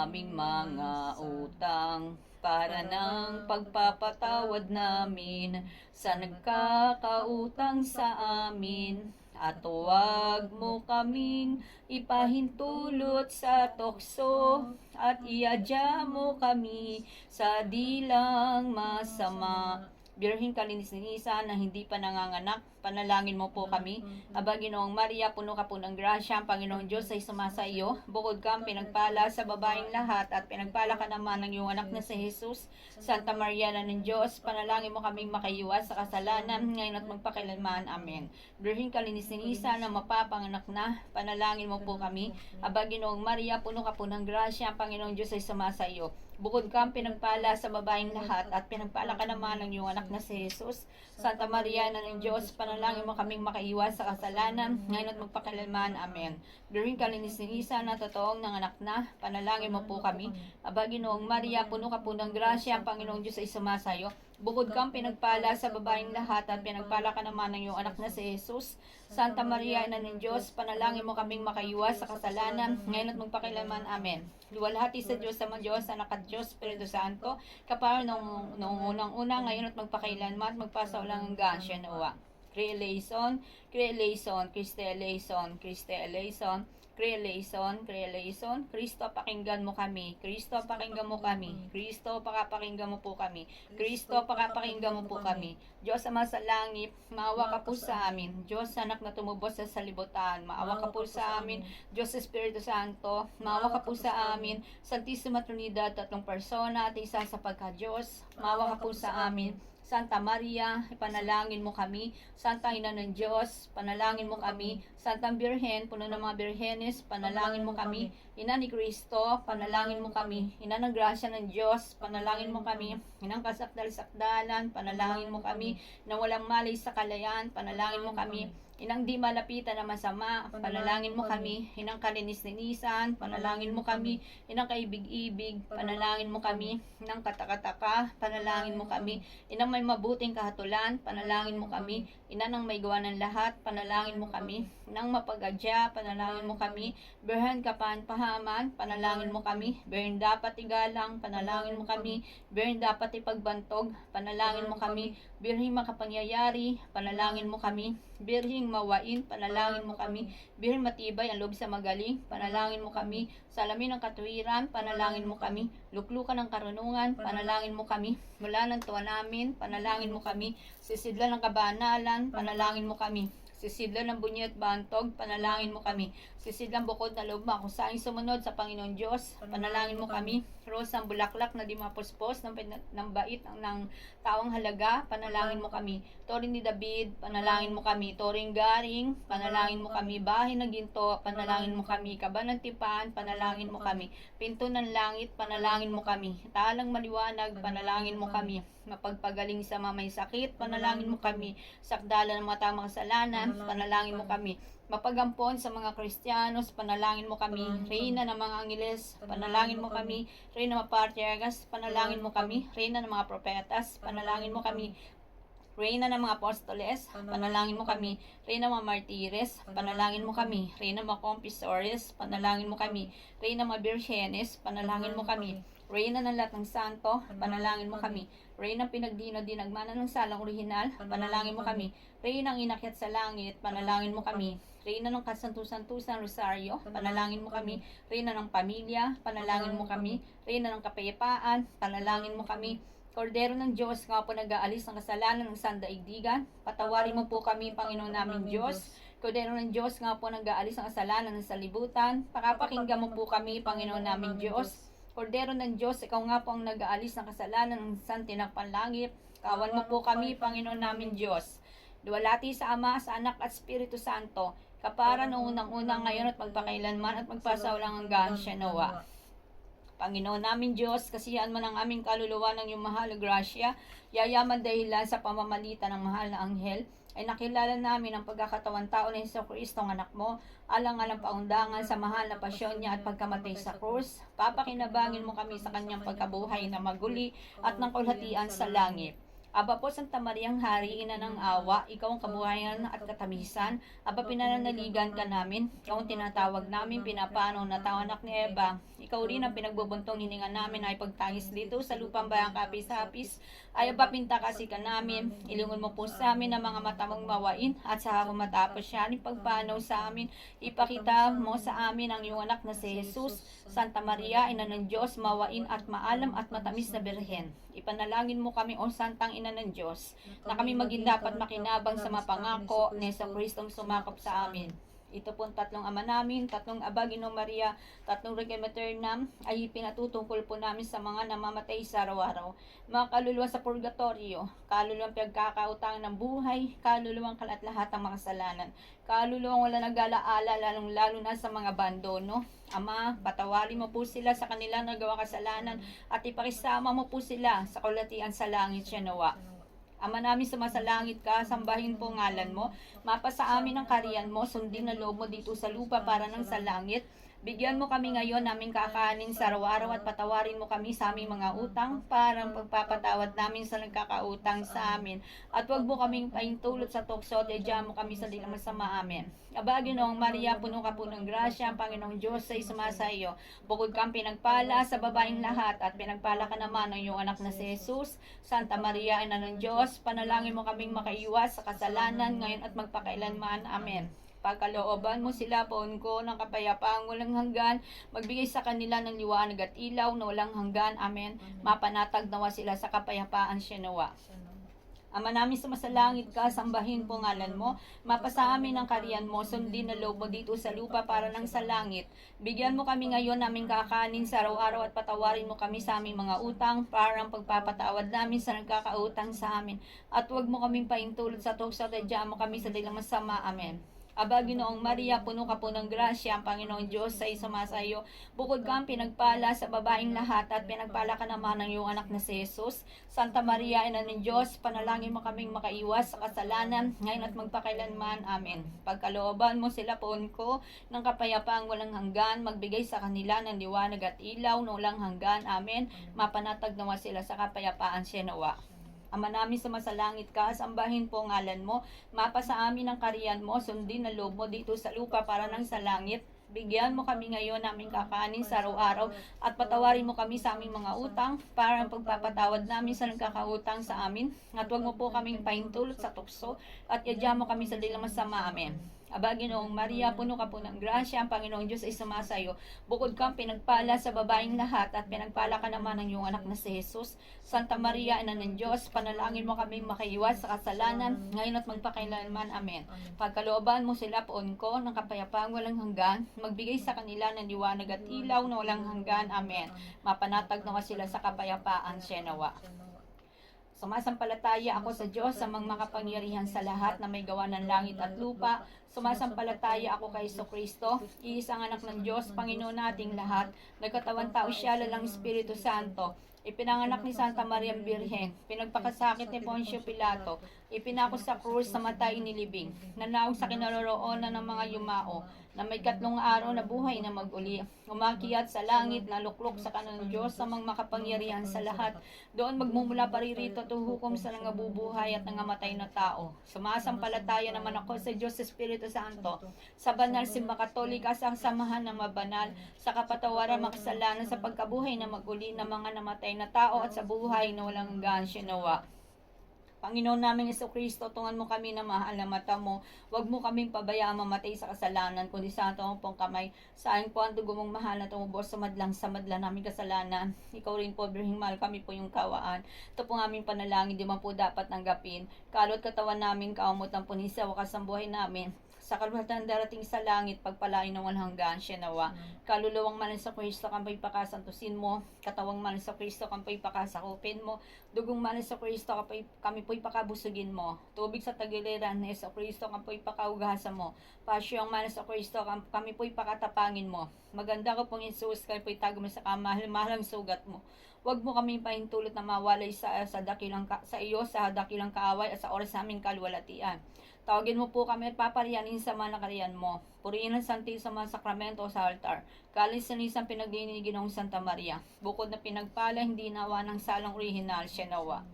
aming mga utang, para ng pagpapatawad namin sa nagkakautang sa amin. At huwag mo kaming ipahintulot sa tukso, at iadya mo kami sa dilang masama. Birheng Kalinis-linisan na hindi pa nanganganak, panalangin mo po kami. Aba, Ginoong Maria, puno ka po ng grasya, ang Panginoong Diyos ay sumasa iyo. Bukod kang pinagpala sa babaeng lahat, at pinagpala ka naman ng iyong anak na si Jesus. Santa Maria, Ina ng Diyos, panalangin mo kaming makaiwas sa kasalanan, ngayon at magpakailanman. Amen. Birheng Kalinis-linisan na mapapanganak na, panalangin mo po kami. Aba, Ginoong Maria, puno ka po ng grasya, ang Panginoong Diyos ay sumasa iyo. Bukod kang pinagpala sa babaeng lahat, at pinagpala ka naman ng iyong anak na si Jesus. Santa Maria, Ina ng Diyos, panalangin mo kaming makaiwas sa kasalanan, ngayon at magpakailanman. Amen. Birheng Kalinis-linisan na totoong nanganak na, panalangin mo po kami. Aba, Ginoong Maria, puno ka po ng grasya, ang Panginoong Diyos ay sumasa iyo. Bukod kang pinagpala sa babaeng lahat at pinagpala ka naman ng iyong anak na si Jesus. Santa Maria, Ina ng Diyos, panalangin mo kaming makaiwas sa kasalanan, ngayon at magpakilaman. Amen. Luwalhati sa Diyos, Ama Diyos, Anak at Diyos, Espiritu Santo, kapara noong unang-una, ngayon at magpakailanman at magpasawalang hanggan. Siya nawa. Creation, creation, Christe eleison, Christe eleison, creation, creation, Kristo pakinggan mo kami, Kristo pakinggan mo kami, Kristo pakapakinggan mo po kami, Kristo pakapakinggan mo po kami. Diyos Ama sa langit, maawa ka po sa amin. Diyos Anak na tumubos sa salibutan, maawa ka po sa amin. Diyos Espiritu Santo, maawa ka po sa amin. Santissima Trinidad, tatlong persona at isa sa pagka-Diyos, maawa ka po sa amin. Santa Maria, ipanalangin mo kami. Santa Ina ng Diyos, panalangin mo kami. Santang Birhen, puno ng mga birhenes, panalangin mo kami. Ina ni Cristo, panalangin mo kami. Ina ng grasya ng Diyos, panalangin mo kami. Inang kasakdal-sakdalan, panalangin mo kami. Inang walang malay sa kalayaan, panalangin mo kami. Inang di malapitan na masama, panalangin mo kami. Inang kalinis-linisan, panalangin mo kami. Inang kaibig-ibig, panalangin mo kami. Inang katakataka, panalangin mo kami. Inang may mabuting kahatulan, panalangin mo kami. Ina ng may gawa ng lahat, panalangin mo kami. Inang mapagadya, panalangin mo kami. Birhen kapanpahaman, panalangin mo kami. Birhen dapat igalang, panalangin mo kami. Birhen dapat ipagbantog, panalangin mo kami. Birhen makapangyayari, panalangin mo kami. Birhing mawain, panalangin mo kami. Birhing matibay ang loob sa magaling, panalangin mo kami. Salamin ng katuwiran, panalangin mo kami. Luklukan ng karunungan, panalangin mo kami. Mula ng tuwa namin, panalangin mo kami. Sisidlan ng kabanalan, panalangin mo kami. Sisidlan ng bunyi at bantog, panalangin mo kami. Sisidlan bukod na loob mo, kung saan sumunod sa Panginoon Diyos, panalangin mo kami. Rosang bulaklak na di mapuspos ng bait ng taong halaga, panalangin mo kami. Torin ni David, panalangin mo kami. Toring garing, panalangin mo kami. Bahay ng ginto, panalangin mo kami. Kaba ng tipan, panalangin mo kami. Pinto ng langit, panalangin mo kami. Talang maliwanag, panalangin mo kami. Mapagpagaling sa mga may sakit, panalangin mo kami. Sakdala ng mga tamang kasalanan, panalangin mo kami. Mapagampon sa mga Kristiyanos, panalangin mo kami. Reyna ng mga Angeles, panalangin mo kami. Reyna ng mga Patriarchas, panalangin mo kami. Reyna ng mga Propetas, panalangin mo kami. Reyna ng mga Apostoles, panalangin mo kami. Reyna ng mga Martires, panalangin mo kami. Reyna ng mga Confessores, panalangin mo kami. Reyna ng mga Virgenes, panalangin mo kami. Reyna ng lahat ng santo, panalangin mo kami. Reyna ng pinagdino-dinagmana ng salang orihinal, panalangin mo kami. Reyna ng inakyat sa langit, panalangin mo kami. Reyna ng kasantusan-tusan Rosario, panalangin mo kami. Reyna ng pamilya, panalangin mo kami. Reyna ng kapayapaan, panalangin mo kami. Kordero ng Diyos, nga po nag-aalis ng kasalanan ng sandaigdigan, patawarin mo po kami, Panginoon naming Diyos. Kordero ng Diyos, nga po nag-aalis ng kasalanan ng salibutan, pakapakinggan mo po kami, Panginoon naming Diyos. Kordero ng Diyos, ikaw nga po ang nag-aalis ng kasalanan ng santinakpan langit, kawan mo po kami, Panginoon naming Diyos. Luwalhati sa Ama, sa Anak at Espiritu Santo, kapara noong unang-unang, ngayon at magpakailanman at magpasawalang hanggan. Siya nawa. Panginoon namin Diyos, kasiyahan mo ng aming kaluluwa ng iyong mahal na grasya, yayaman dahilan sa pamamalitan ng mahal na anghel, ay nakilala namin ang pagkakatawan tao ni Jesucristo ang anak mo, alang-alang paundangan sa mahal na pasyon niya at pagkamatay sa krus. Papakinabangin mo kami sa kanyang pagkabuhay na maguli at ng kalhatian sa langit. Aba po, Santa Mariang Hari, Ina ng Awa, ikaw ang kabuhayan at katamisan. Aba, pinananaligan ka namin. Ikaw ang tinatawag namin, pinapanaw na tao anak ni Eva. Ikaw rin ang pinagbubuntong hininga namin ay pagtangis dito sa lupang bayang kapis-hapis. Ay aba, pintakasi ka namin. Ilingon mo po sa amin ang mga mata mong mawain at sa ako matapos siya, pagpanaw sa amin. Ipakita mo sa amin ang iyong anak na si Jesus. Santa Maria, Ina ng Diyos, mawain at maalam at matamis na Birhen. Ipanalangin mo kami, O Santang Ina ng Diyos, na kami maging dapat makinabang sa mapangako ni Jesucristong sumakop sa amin. Ito pong tatlong ama namin, tatlong Aba, Ginoo Maria, tatlong Requiem Aeternam, ay pinatutungkol po namin sa mga namamatay sa araw-araw. Mga kaluluwa sa purgatorio, kaluluwang pinagkakautangan ng buhay, kaluluwang kalat-lahat ng mga kasalanan, kaluluwang wala nag-alaala, lalong-lalo na sa mga abandono. Ama, patawarin mo po sila sa kanilang nagawa kasalanan at ipakisama mo po sila sa kalatian sa langit. Siya nawa. Ama namin sumasalangit ka, sambahin po ngalan mo. Mapa sa amin ang kariyan mo, sundin na loob mo dito sa lupa para nang sa langit. Bigyan mo kami ngayon naming kakanin sa araw-araw at patawarin mo kami sa aming mga utang parang pagpapatawad namin sa nagkakautang sa amin. At huwag mo kaming paintulot sa tukso at idya mo kami sa di na masama. Amen. Aba, Ginoong Maria, puno ka po ng grasya, ang Panginoong Diyos ay sumasa iyo. Bukod kang pinagpala sa babaeng lahat at pinagpala ka naman ng iyong anak na si Jesus. Santa Maria, Ina ng Diyos, panalangin mo kaming makaiwas sa kasalanan ngayon at magpakailanman. Amen. Pagkalooban mo sila, poon ko ng kapayapaang walang hanggan, magbigay sa kanila ng liwanag at ilaw na walang hanggan. Amen. Mapanatag nawa sila sa kapayapaan siya nawa. Ama namin sumasalangit ka, sambahin po ngalan mo, mapasa amin ang kariyan mo, sundin na loob mo dito sa lupa para nang sa langit. Bigyan mo kami ngayon naming kakanin sa araw-araw at patawarin mo kami sa aming mga utang, parang pagpapatawad namin sa nagkakautang sa amin. At huwag mo kaming paintulot sa tukso at idya mo kami sa dilang masama. Amen. Aba, Ginoong Maria, puno ka po ng grasya, ang Panginoong Diyos ay sumasa iyo. Bukod kang pinagpala sa babaeng lahat at pinagpala ka naman ng iyong anak na si Jesus. Santa Maria, Ina ng Diyos, panalangin mo kaming makaiwas sa kasalanan, ngayon at magpakailanman. Amen. Pagkalooban mo sila, poon ko ng kapayapaang walang hanggan, magbigay sa kanila ng liwanag at ilaw na walang hanggan. Amen. Mapanatag nawa sila sa kapayapaan siya nawa. Ama namin sumasalangit ka, sambahin po ngalan mo, mapasa amin ang kariyan mo, sundin na loob mo dito sa lupa para nang sa langit. Bigyan mo kami ngayon naming kakanin sa araw-araw at patawarin mo kami sa aming mga utang para ang pagpapatawad namin sa nagkakautang sa amin. At huwag mo po kaming paintulot sa tukso at yadya mo kami sa dilang masama. Amen. Aba, Ginoong Maria, puno ka po ng grasya, ang Panginoong Diyos ay sumasa iyo. Bukod kang pinagpala sa babaeng lahat at pinagpala ka naman ng iyong anak na si Jesus. Santa Maria, Ina ng Diyos, panalangin mo kami makaiwas sa kasalanan, ngayon at magpakailanman. Amen. Pagkalooban mo sila, poon ko ng kapayapaang walang hanggan, magbigay sa kanila ng liwanag at ilaw na walang hanggan. Amen. Mapanatag nawa sila sa kapayapaan siya nawa. Sumasampalataya ako sa Diyos, sa mga makapangyarihan sa lahat na may gawa ng langit at lupa. Sumasampalataya ako kay Jesucristo, iisang anak ng Diyos, Panginoon nating lahat. Nagkatawan tao siya, lalang Espiritu Santo. Ipinanganak ni Santa Maria Birhen, pinagpakasakit ni Poncio Pilato, ipinako sa krus, sa matay inilibing, nanaog sa kinaroroonan ng mga yumao, na may 3 araw na buhay na maguli, umakyat sa langit, naluklok sa kanan ng Diyos, sa mga makapangyarihan sa lahat, doon magmumula paririto at hukom sa nangabubuhay at nangamatay na tao. Sumasampalataya naman ako sa Diyos Espiritu Santo, sa banal simba katolika, sa samahan ng mabanal, sa kapatawaran makasalanan, sa pagkabuhay na maguli ng mga namatay na tao at sa buhay na walang hanggan siya nawa. Panginoon namin Jesucristo, tungan mo kami na mahal na mata mo. Huwag mo kaming pabayaan mamatay sa kasalanan, kundi sa atong pong kamay. Sa ayon po ang dugo mong mahal na tumubos sa madlang namin kasalanan. Ikaw rin po, Birhing Mahal, kami po yung kawaan. Ito po aming panalangin, di man po dapat tanggapin. Kalot katawan namin, kaumot ang punisa, wakas ang buhay namin. Sa kaluhatan darating sa langit, pagpalain ng walang hanggan siya nawa. Kaluluwang manan sa Kristo, kampay pakasantusin mo. Katawang manan sa Kristo, kampay pakasakupin mo. Dugong manan sa Kristo, kami po'y pakabusugin mo. Tubig sa tagiliran ni sa Kristo, kapoy pakaugasan mo. Pasyong manan sa Kristo, kami po'y pakatapangin mo. Maganda ko pong Jesus, kami po'y tago mo sa kamahal-mahalang sugat mo. Huwag mo kami pahintulot na mawalay sa iyo sa dakilang kaaway at sa oras sa aming kalwalatian. Tawagin mo po kami at papariyanin sa mga nakariyan mo. Purihin ang santi sa mga sakramento sa altar. Kalis-sanisang pinagdinig ng Santa Maria. Bukod na pinagpala, hindi nawa ng salang orihinal siya nawa.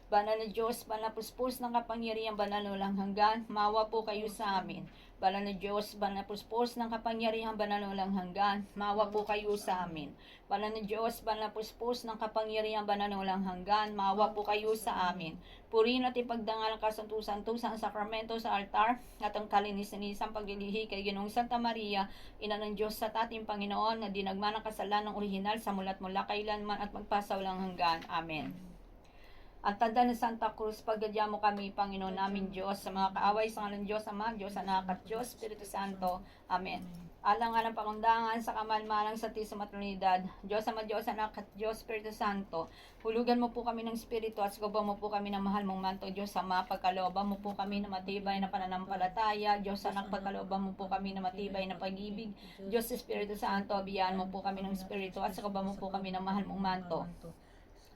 Banal na Diyos, banal na puspos ng kapangyarihan, banal na walang hanggan, maawa po kayo sa amin. Banal na Diyos, banal na puspos ng kapangyarihan, banal na walang hanggan, maawa po kayo sa amin. Banal na Diyos, banal na puspos ng kapangyarihan, banal na walang hanggan, maawa po kayo sa amin. Purihin at ipagdangal ang kasantusan-tusan ang sakramento sa altar at ang kalinis-nisang paglilihi kay Ginoong Santa Maria, Ina ng Diyos at ating Panginoon, na dinagman ang kasalan ng orihinal sa mulat mula kailanman at magpasawalang hanggan. Amen. Ang tanda ng Santa Cruz, paggadya mo kami, Panginoon namin Diyos, sa mga kaaway sa ngalan Diyos Ama, Diyos Anak at Diyos Espiritu Santo. Amen. Alang-alang pakundangan sa kamalmalang sa Santisima Trinidad, Diyos Ama, Diyos Anak at Diyos Espiritu Santo. Hulugan mo po kami ng Espiritu at sugaban mo po kami ng mahal mong manto, Diyos Ama, pagkalooban mo po kami na matibay na pananampalataya, Diyos Anak, pagkalooban mo po kami na matibay na pag-ibig, Diyos Espiritu Santo, biyaan mo po kami ng Espiritu at sugaban mo po kami ng mahal mong manto.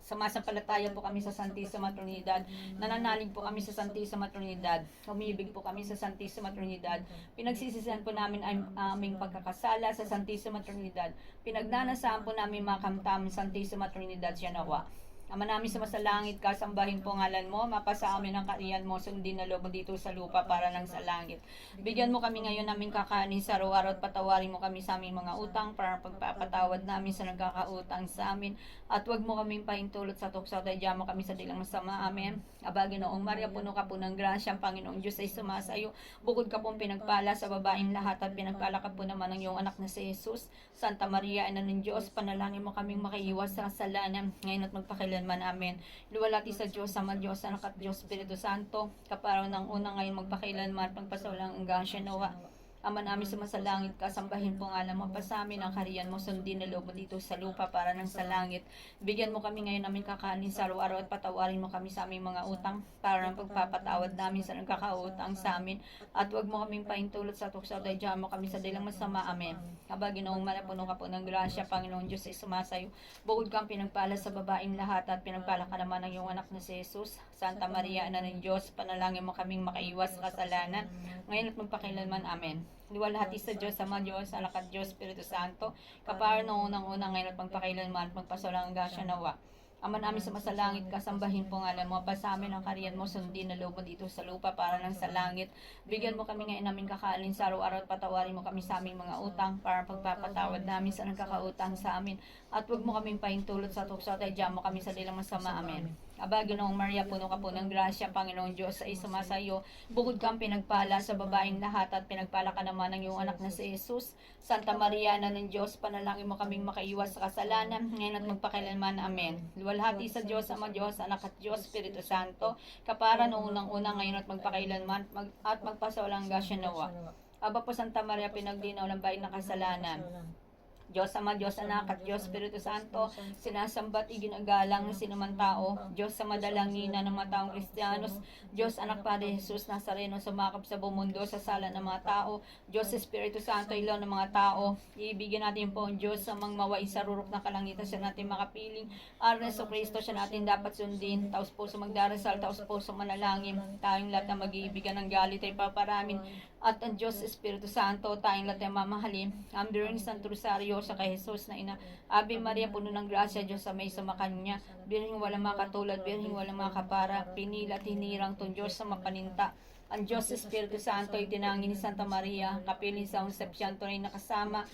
Sumasampalataya po kami sa Santissima Trinidad. Nananalig po kami sa Santissima Trinidad. Umibig po kami sa Santissima Trinidad. Pinagsisisihan po namin ang aming pagkakasala sa Santissima Trinidad. Pinagnanasaan po namin makamtam Santissima Trinidad siya nawa. Ama namin sumasalangit ka, sambahin po ngalan mo, mapasa amin ang kariyan mo, sundin na loob mo dito sa lupa para lang sa langit. Bigyan mo kami ngayon naming kakanin sa araw-araw at patawarin mo kami sa aming mga utang para pagpapatawad namin sa nagkakautang sa amin. At huwag mo kaming pahintulot sa tukso, tadya mo kami sa dilang masama. Amen. Aba, Ginoong Maria, puno ka po ng grasya, ang Panginoong Diyos ay sumasayo. Bukod ka pong pinagpala sa babaeng lahat at pinagpala ka po naman ng iyong anak na si Jesus. Santa Maria, Ina ng Diyos, panalangin mo kaming makaiwas sa kasalanan, ngayon at magpakailanman. Amen. Luwalhati sa Diyos, Ama, Diyos, Anak at Diyos, Espiritu Santo, kaparaw ng unang ngayon magpakailanman, pagpasawalang hanggang siya nawa. Ama namin sumasalangit ka, sambahin po nga mo pa sa amin ang kariyan mo, sundin na loob mo dito sa lupa para ng sa langit. Bigyan mo kami ngayon namin kakanin sa araw-araw at patawarin mo kami sa aming mga utang para ng pagpapatawad namin sa nagkakautang sa amin. At huwag mo kaming pahintulot sa tukso, tadya mo kami sa dilang masama. Amen. Aba, Ginoong Maria, puno ka po ng grasya, Panginoong Diyos ay sumasayo. Bukod kang pinagpala sa babaeng lahat at pinagpala ka naman ng iyong anak na si Jesus. Santa Maria, Ina ng Diyos, panalangin mo kaming makaiwas sa kasalanan, ngayon at magpakailanman. Amen. Luwalhati sa Diyos, Ama, Diyos, Anak at Diyos, Espiritu Santo, kapara noong unang-unang ngayon at magpakailanman, magpasawalang hanggang siya nawa. Ama namin sumasalangit ka, sambahin po ngalan mo, pa sa amin ang kariyan mo, sundin na loob mo dito sa lupa para lang sa langit. Bigyan mo kami ngayon namin kakain sa araw-araw at patawarin mo kami sa aming mga utang para pagpapatawad namin sa nagkakautang sa amin. At huwag mo kaming pahintulot sa tukso, tadya mo kami sa dilang masama. Amen. Aba, Ginoong Maria, puno ka po ng grasya, Panginoong Diyos ay sumasayo. Bukod kang pinagpala sa babaeng lahat at pinagpala ka naman ng iyong anak na si Jesus. Santa Maria, Ina ng Diyos, panalangin mo kaming makaiwas sa kasalanan, ngayon at magpakailanman. Amen. Luwalhati sa Diyos, Ama, Diyos, Anak at Diyos, Espiritu Santo, kapara noong unang-unang ngayon at magpakailanman, at magpasawalang hanggang siya nawa. Aba po, Santa Maria, pinagdinaw ng bayan ng kasalanan. Diyos Ama, Diyos Anak at Diyos Espiritu Santo, sinasambat iginagalang ng sinumang tao. Diyos sa madalangina ng mga taong Kristiyanos. Diyos Anak Padre Jesus Nazareno, sumakap sa buong mundo sa sala ng mga tao. Diyos Espiritu Santo, ilaw ng mga tao. Ibigyan natin po ang Diyos sa mga mawai sa rurok na kalangitan siya natin makapiling. Aron sa Kristo siya natin dapat sundin. Taos puso magdarasal, taos puso manalangin. Tayong lahat na mag-iibigan ng galit ay paparamin. At ang Diyos Espiritu Santo, tayong lahat ay mamahalin. Ang Biring Santo Rosario sa kay Jesus na ina. Ave Maria, puno ng grasya, Diyos sa may sumakanya. Birhing walang makatulad, birhing walang makapara. Pinila at hinirang tong Diyos sa mapaninta. Ang Diyos Espiritu Santo ay tinangin ni Santa Maria, kapiling sa Concepcion, tunay na kasama.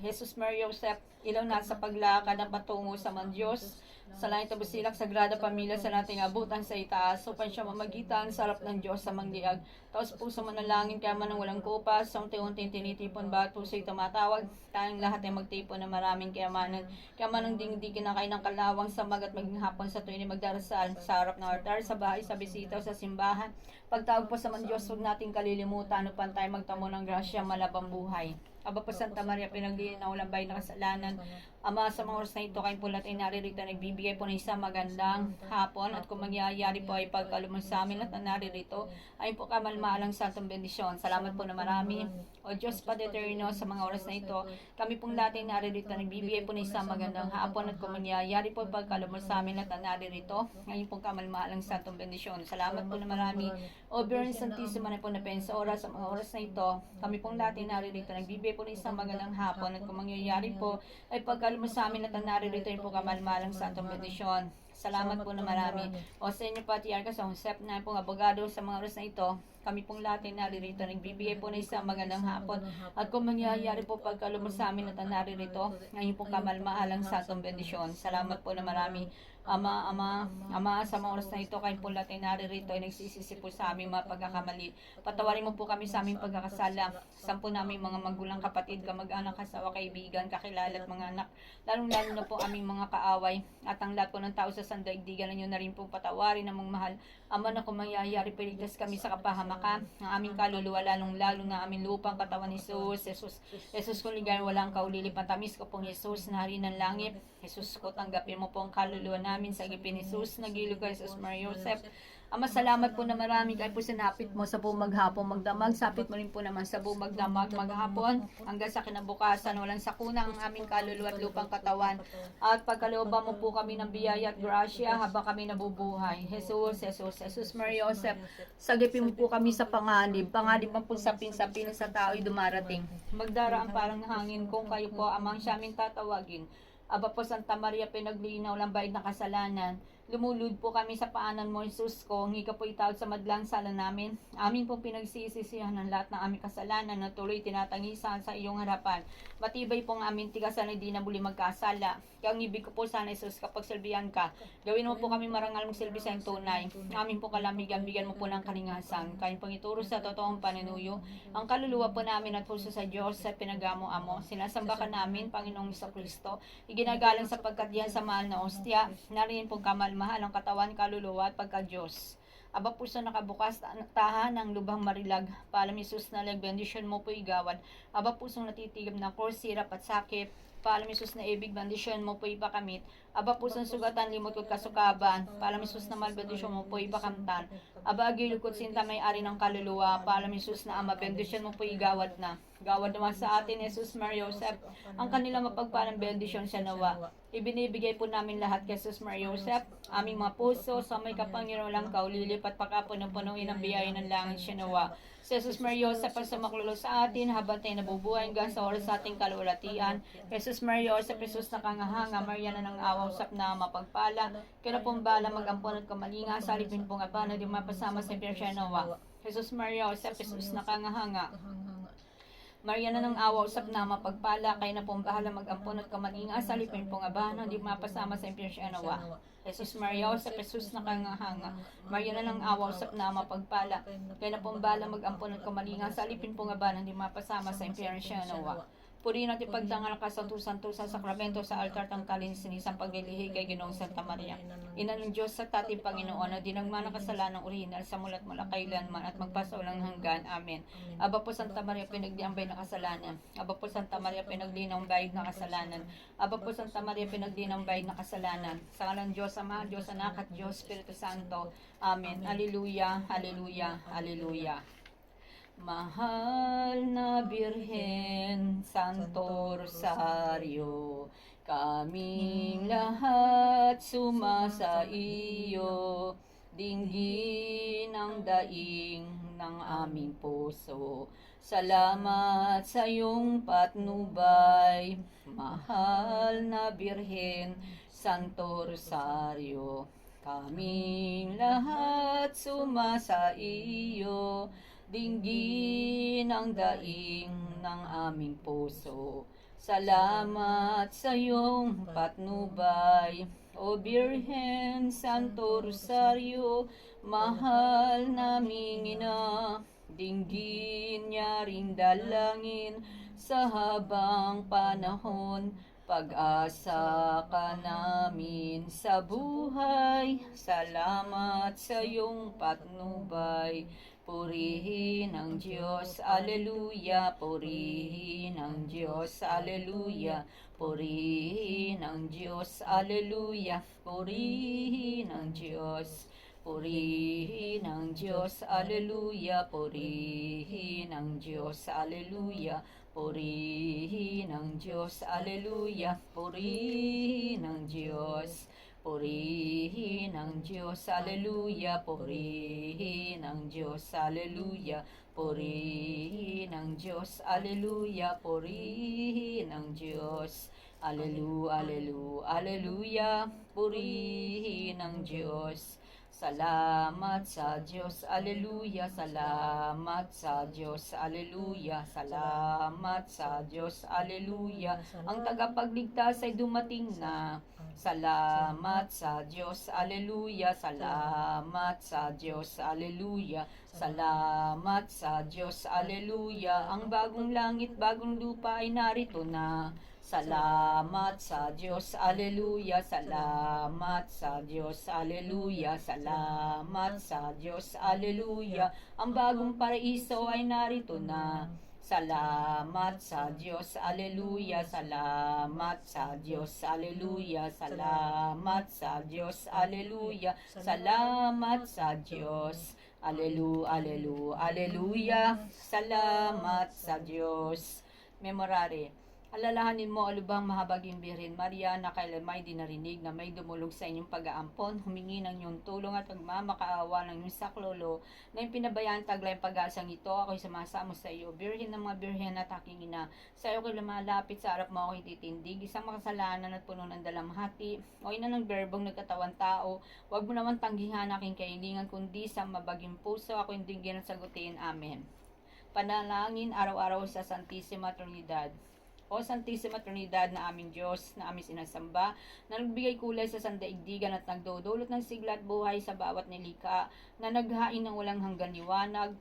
Jesus Maria Joseph, ilaw na sa paglakad ng patungo sa man Diyos. Sa langit na busilak, sagrada pamilya sa nating abutan sa itaas, upan siya mamagitan sa harap ng Diyos sa mangdiag. Taos puso manalangin, kaya man ng walang kupas, sa unti-unting tinitipon ba at puso'y tumatawag. Tayong lahat ay magtipon na maraming kayamanan. Kaya man ng dingdi kinakain ng kalawang sa magat maging hapon sa tuwing magdarasal, sa harap ng altar, sa bahay, sa bisita o sa simbahan. Pagtawag po sa man Diyos, huwag nating kalilimutan upang tayo magtamo ng grasya malabang buhay. Aba po Santa Maria, pinagdiin na walang bayan na kasalanan. Ama, sa mga oras na ito, kayong po lahat ay naririto, nagbibigay po ng isang magandang hapon. At kung mangyayari po ay pagkalumang sa amin at naririto, ay po kamalmalang santong bendisyon. Salamat po na marami. O Diyos Padre Eterno, sa mga oras na ito, kami pong lahat ay naririto, nagbibigay po ng isang magandang hapon. At kung mangyayari po ay pagkalumang sa amin at naririto, ngayon po kamalmalang santong bendisyon. Salamat po na marami. O Virgen Santissima na po na pensa oras, sa mga oras na ito, kami pong lahat ay naririto, nagbibigay po ng isang magandang hapon. At kung mangyayari po ay pagkalumang sa amin at naririto po kamalmalang santong bendisyon. Salamat po na marami. O sa inyo Patriarca sa Joseph na pong abogado, sa mga oras na ito, kami pong lahat ay naririto, nagbibigay po ng isang magandang hapon. At kung mangyayari po pagkalumos sa amin at naririto, ngayon po kamalmalang santong bendisyon. Salamat po na marami. Ama, sa mga oras na ito, kayo po lahat ay naririto, ay nagsisisi po sa aming mga pagkakamali. Patawarin mo po kami sa aming pagkakasala. Sampu namin mga magulang, kapatid, kamag-anak, kasawa, kaibigan, kakilala at mga anak. Lalong-lalo na po aming mga kaaway. At ang lahat po ng tao sa sandaigdigan na nyo na rin po patawarin ng mga mahal. Ama, na kung mangyayari, paligtas kami sa kapahamakan. Ang aming kaluluwa, lalong-lalo na aming lupang katawan ni Jesus kung ligayan walang kaulili, patamis ko pong Jesus na hari ng langit. Jesus ko, tanggapin mo po ang kaluluwa namin sa gipin ni Jesus, nagilog ka Jesus Maria Joseph. Ama, salamat po na marami kayo po sinapit mo sa buong maghapon magdamag. Sapit mo rin po naman sa buong magdamag maghapon hanggang sa kinabukasan. Walang sakuna ang aming kaluluwa at lupang katawan. At pagkalooban mo po kami ng biyaya at grasya habang kami nabubuhay. Jesus, Jesus, Jesus, Mary, Joseph, sagipin mo po kami sa panganib. Panganib ang po sapin-sapin sa tao'y dumarating. Magdaraan parang hangin kung kayo po amang siya aming tatawagin. Aba po Santa Maria, pinaglinaw ng bayad na kasalanan. Lumulud po kami sa paanan mo, Jesus ko. Hingi ka po itawad sa madlang sala namin. Amin po pinagsisisihan ng lahat ng aming kasalanan na tuloy tinatangisan sa iyong harapan. Matibay po ang aming tigasan na di na muli magkasala. Kaya ang ibig ko po sana, Jesus, kapag silbihan ka, gawin mo po kami marangal magsilbi sa iyong tunay. Amin po kalamigan, bigyan mo po ng kalingasan. Kain pong ituro sa totoong panunuyo. Ang kaluluwa po namin at puso sa Diyos sa pinagamo-amo. Sinasamba ka namin, Panginoong Kristo. Iginagalang sapagkat diyan sa mahal na ostya. Nariyan po kamal-mahal ang katawan, kaluluwa at pagka-Diyos. Aba puso nakabukas, tahan ng lubhang marilag. Paalam Jesus na leg, bendisyon mo po igawad. Aba pusong natitigam ng course, sirap at sakit. Paalam Jesus na ibig, bendisyon mo po ipakamit. Aba pusong sugatan, limot at kasukaban. Paalam Jesus na mal, bendisyon mo po ipakamtan. Aba agilog at sinta may-ari ng kaluluwa. Paalam Jesus na ama, bendisyon mo po igawad na. Gawad naman sa atin, Jesus, Mary, Joseph, ang kanilang mapagpalang bendisyon sa nawa. Ibinibigay po namin lahat kay Jesus, Mary, Joseph, aming mga puso, sa may kapangyarihan lang kaulilip at pagkapuno-punuin ang biyaya ng langit siya nawa. Jesus, Mary, Joseph, ang sumaklulo sa atin, habang tayo nabubuhay hanggang sa oras sa ating kalulatian. Jesus, Mary, Joseph, Jesus na kangahanga, Maria na ng awa, usap na mapagpala, kaya pong bala mag-ampon at kamalinga, sa alipin pong apa na di mapasama sa impyerno siya nawa. Jesus, Mary, Joseph, Jesus na kangahanga, Maria na ng awa, usap na mapagpala, kayo na pong bahala mag-ampon at kamalinga, sa alipin pong aba na di mapasama sa impyerno siya nawa. Jesus, Maria, Joseph, Jesus na kangahanga, Maria na ng awa, usap na mapagpala, kayo na pong bahala mag-ampon at kamalinga, sa alipin pong aba na di mapasama sa impyerno siya nawa. Purihin natin pagdangal ka sa tusan-tusan sakramento sa altar tangkalin sinisang paglilihi kay Ginoong Santa Maria. Ina ng Diyos sa ating Panginoon na dinagmana kasalanan orihinal sa mulat mula kailanman at magpasawalang hanggan. Amen. Aba po Santa Maria, pinagdiambay na kasalanan. Aba po Santa Maria, pinaglinang bayad na kasalanan. Aba po Santa Maria, pinaglinang bayad na kasalanan. Sa ngalan Diyos Ama, Diyos Anak at Diyos Espiritu Santo. Amen. Alleluia, alleluia, alleluia. Mahal na Birhen, Santo Rosario, kaming lahat sumasa iyo, dinggin ang daing ng aming puso. Salamat sa iyong patnubay, mahal na Birhen, Santo Rosario, kaming lahat sumasa iyo, dinggin ang daing ng aming puso. Salamat sa iyong patnubay, O Birhen, Santo Rosario, mahal naming ina. Dinggin niya ring dalangin sa habang panahon. Pag-asa ka namin sa buhay. Salamat sa iyong patnubay. Purihin ang Diyos, Alleluia, purihin ang Diyos, Alleluia, purihin ang Diyos, Alleluia, purihin ang Diyos, purihin ang Diyos, Alleluia, purihin ang Diyos, Alleluia, purihin ang Diyos, Alleluia, purihin ang Diyos. Purihin ang Diyos, Alleluia, purihin ang Diyos, Alleluia, purihin ang Diyos, Alleluia, purihin ang Diyos, Alleluia, Alleluia, Alleluia, purihin ang Diyos. Salamat sa Diyos, Alleluia, salamat sa Diyos, Alleluia, salamat sa Diyos, Alleluia. Ang tagapagligtas ay dumating na. Salamat sa Diyos, Alleluia, salamat sa Diyos, Alleluia, salamat sa Diyos, Alleluia. Ang bagong langit, bagong lupa ay narito na. Salamat sa Diyos, Alleluia, salamat sa Diyos, Alleluia, salamat sa Diyos, Alleluia. Ang bagong paraiso ay narito na. Salamat sa Diyos, aleluya. Salamat sa Diyos, aleluya. Salamat sa Diyos, aleluya. Salamat sa Diyos, aleluya. Salamat sa Diyos. Memorare. Alalahanin mo, alubang mahabaging Birhen Maria, na kailan may dinarinig na may dumulog sa inyong pag-aampon, humingi ng iyong tulong at magmamakaawa ng iyong saklolo, na yung pinabayaan taglay pag-asang ito, ako'y sumasamo sa iyo. Birhen ng mga Birhen at aking ina, sa iyo ko'y lumalapit, sa harap mo ako'y titindig, isang makasalanan at puno ng dalamhati, o ina ng berbong nagkatawan tao, huwag mo naman tanggihan aking kailingan, kundi sa mabaging puso, ako'y dinggin at sagutin. Amen. Panalangin araw-araw sa Santissima Trinidad. O Santissima Trinidad na aming Diyos, na aming sinasamba, na nagbigay kulay sa sandaigdigan at nagdudulot ng sigla at buhay sa bawat nilikha, na naghain ng walang hanggan liwanag,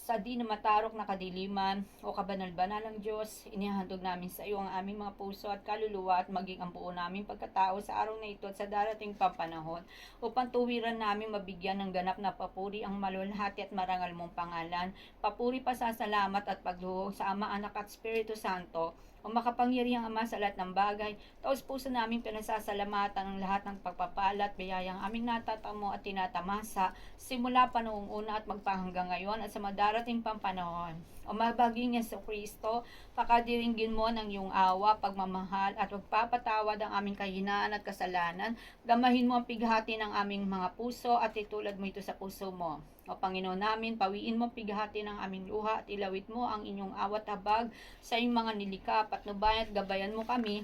sa di na matarok na kadiliman, o kabanal-banalang Diyos, inihahandog namin sa iyo ang aming mga puso at kaluluwa at maging ang buo naming pagkatao sa araw na ito at sa darating pampanahon, upang tuwiran namin mabigyan ng ganap na papuri ang malulhati at marangal mong pangalan, papuri, pasasalamat at pagluhog sa Ama, Anak at Espiritu Santo, o makapangyarihang Ama sa lahat ng bagay. Taos puso namin pinasasalamatan ang lahat ng pagpapala at biyayang aming natatamo at tinatamasa simula pa noong una at magpahanggang ngayon at sa madarating pampanahon. O mabaging Jesucristo, pakadiringgin mo ng iyong awa, pagmamahal at pagpapatawad ang aming kahinaan at kasalanan. Damahin mo ang pighati ng aming mga puso at itulad mo ito sa puso mo. O Panginoon namin, pawiin mo ang pighati ng aming luha at ilawit mo ang inyong awat habag sa iyong mga nilikha, patnubayan at gabayan mo kami,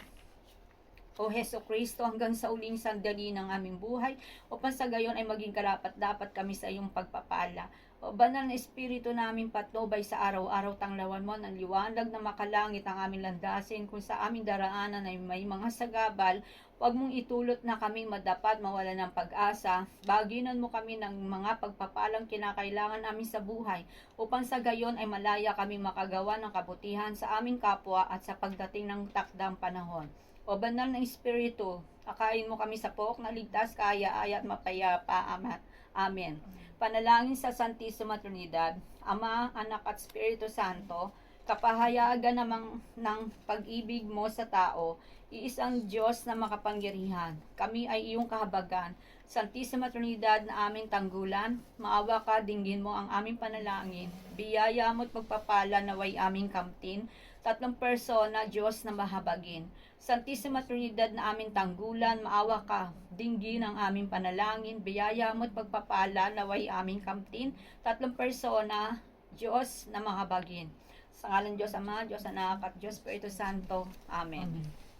O Jesucristo, hanggang sa uling sandali ng aming buhay, upang sa gayon ay maging karapat-dapat kami sa iyong pagpapala. O banal na Espiritu namin, patnubay sa araw-araw, tanglawan mo ng liwanag na makalangit ang aming landasin, kung sa aming daraanan ay may mga sagabal, huwag mong itulot na kaming madapat mawala ng pag-asa. Baginan mo kami ng mga pagpapalang kinakailangan namin sa buhay, upang sa gayon ay malaya kami makagawa ng kabutihan sa aming kapwa at sa pagdating ng takdang panahon. O banal na Espiritu, akain mo kami sa pook na ligtas, kaaya-aya at mapayapa. Amen. Panalangin sa Santissima Trinidad, Ama, Anak at Espiritu Santo, kapahayagan namang ng pag-ibig mo sa tao, iisang Diyos na makapangyarihan. Kami ay iyong kahabagan. Santissima Trinidad na aming tanggulan, maawa ka, dinggin mo ang aming panalangin. Biyaya mo at magpapala naway aming kamtin, tatlong persona, Diyos na mahabagin. Santissima Trinidad na aming tanggulan, maawa ka, dinggin ang aming panalangin, biyaya mo at pagpapala naway aming kamtin, tatlong persona, Diyos na mahabagin. Sa ngalan Diyos Ama, Diyos Anak at Diyos Espiritu Santo. Amen. Amen.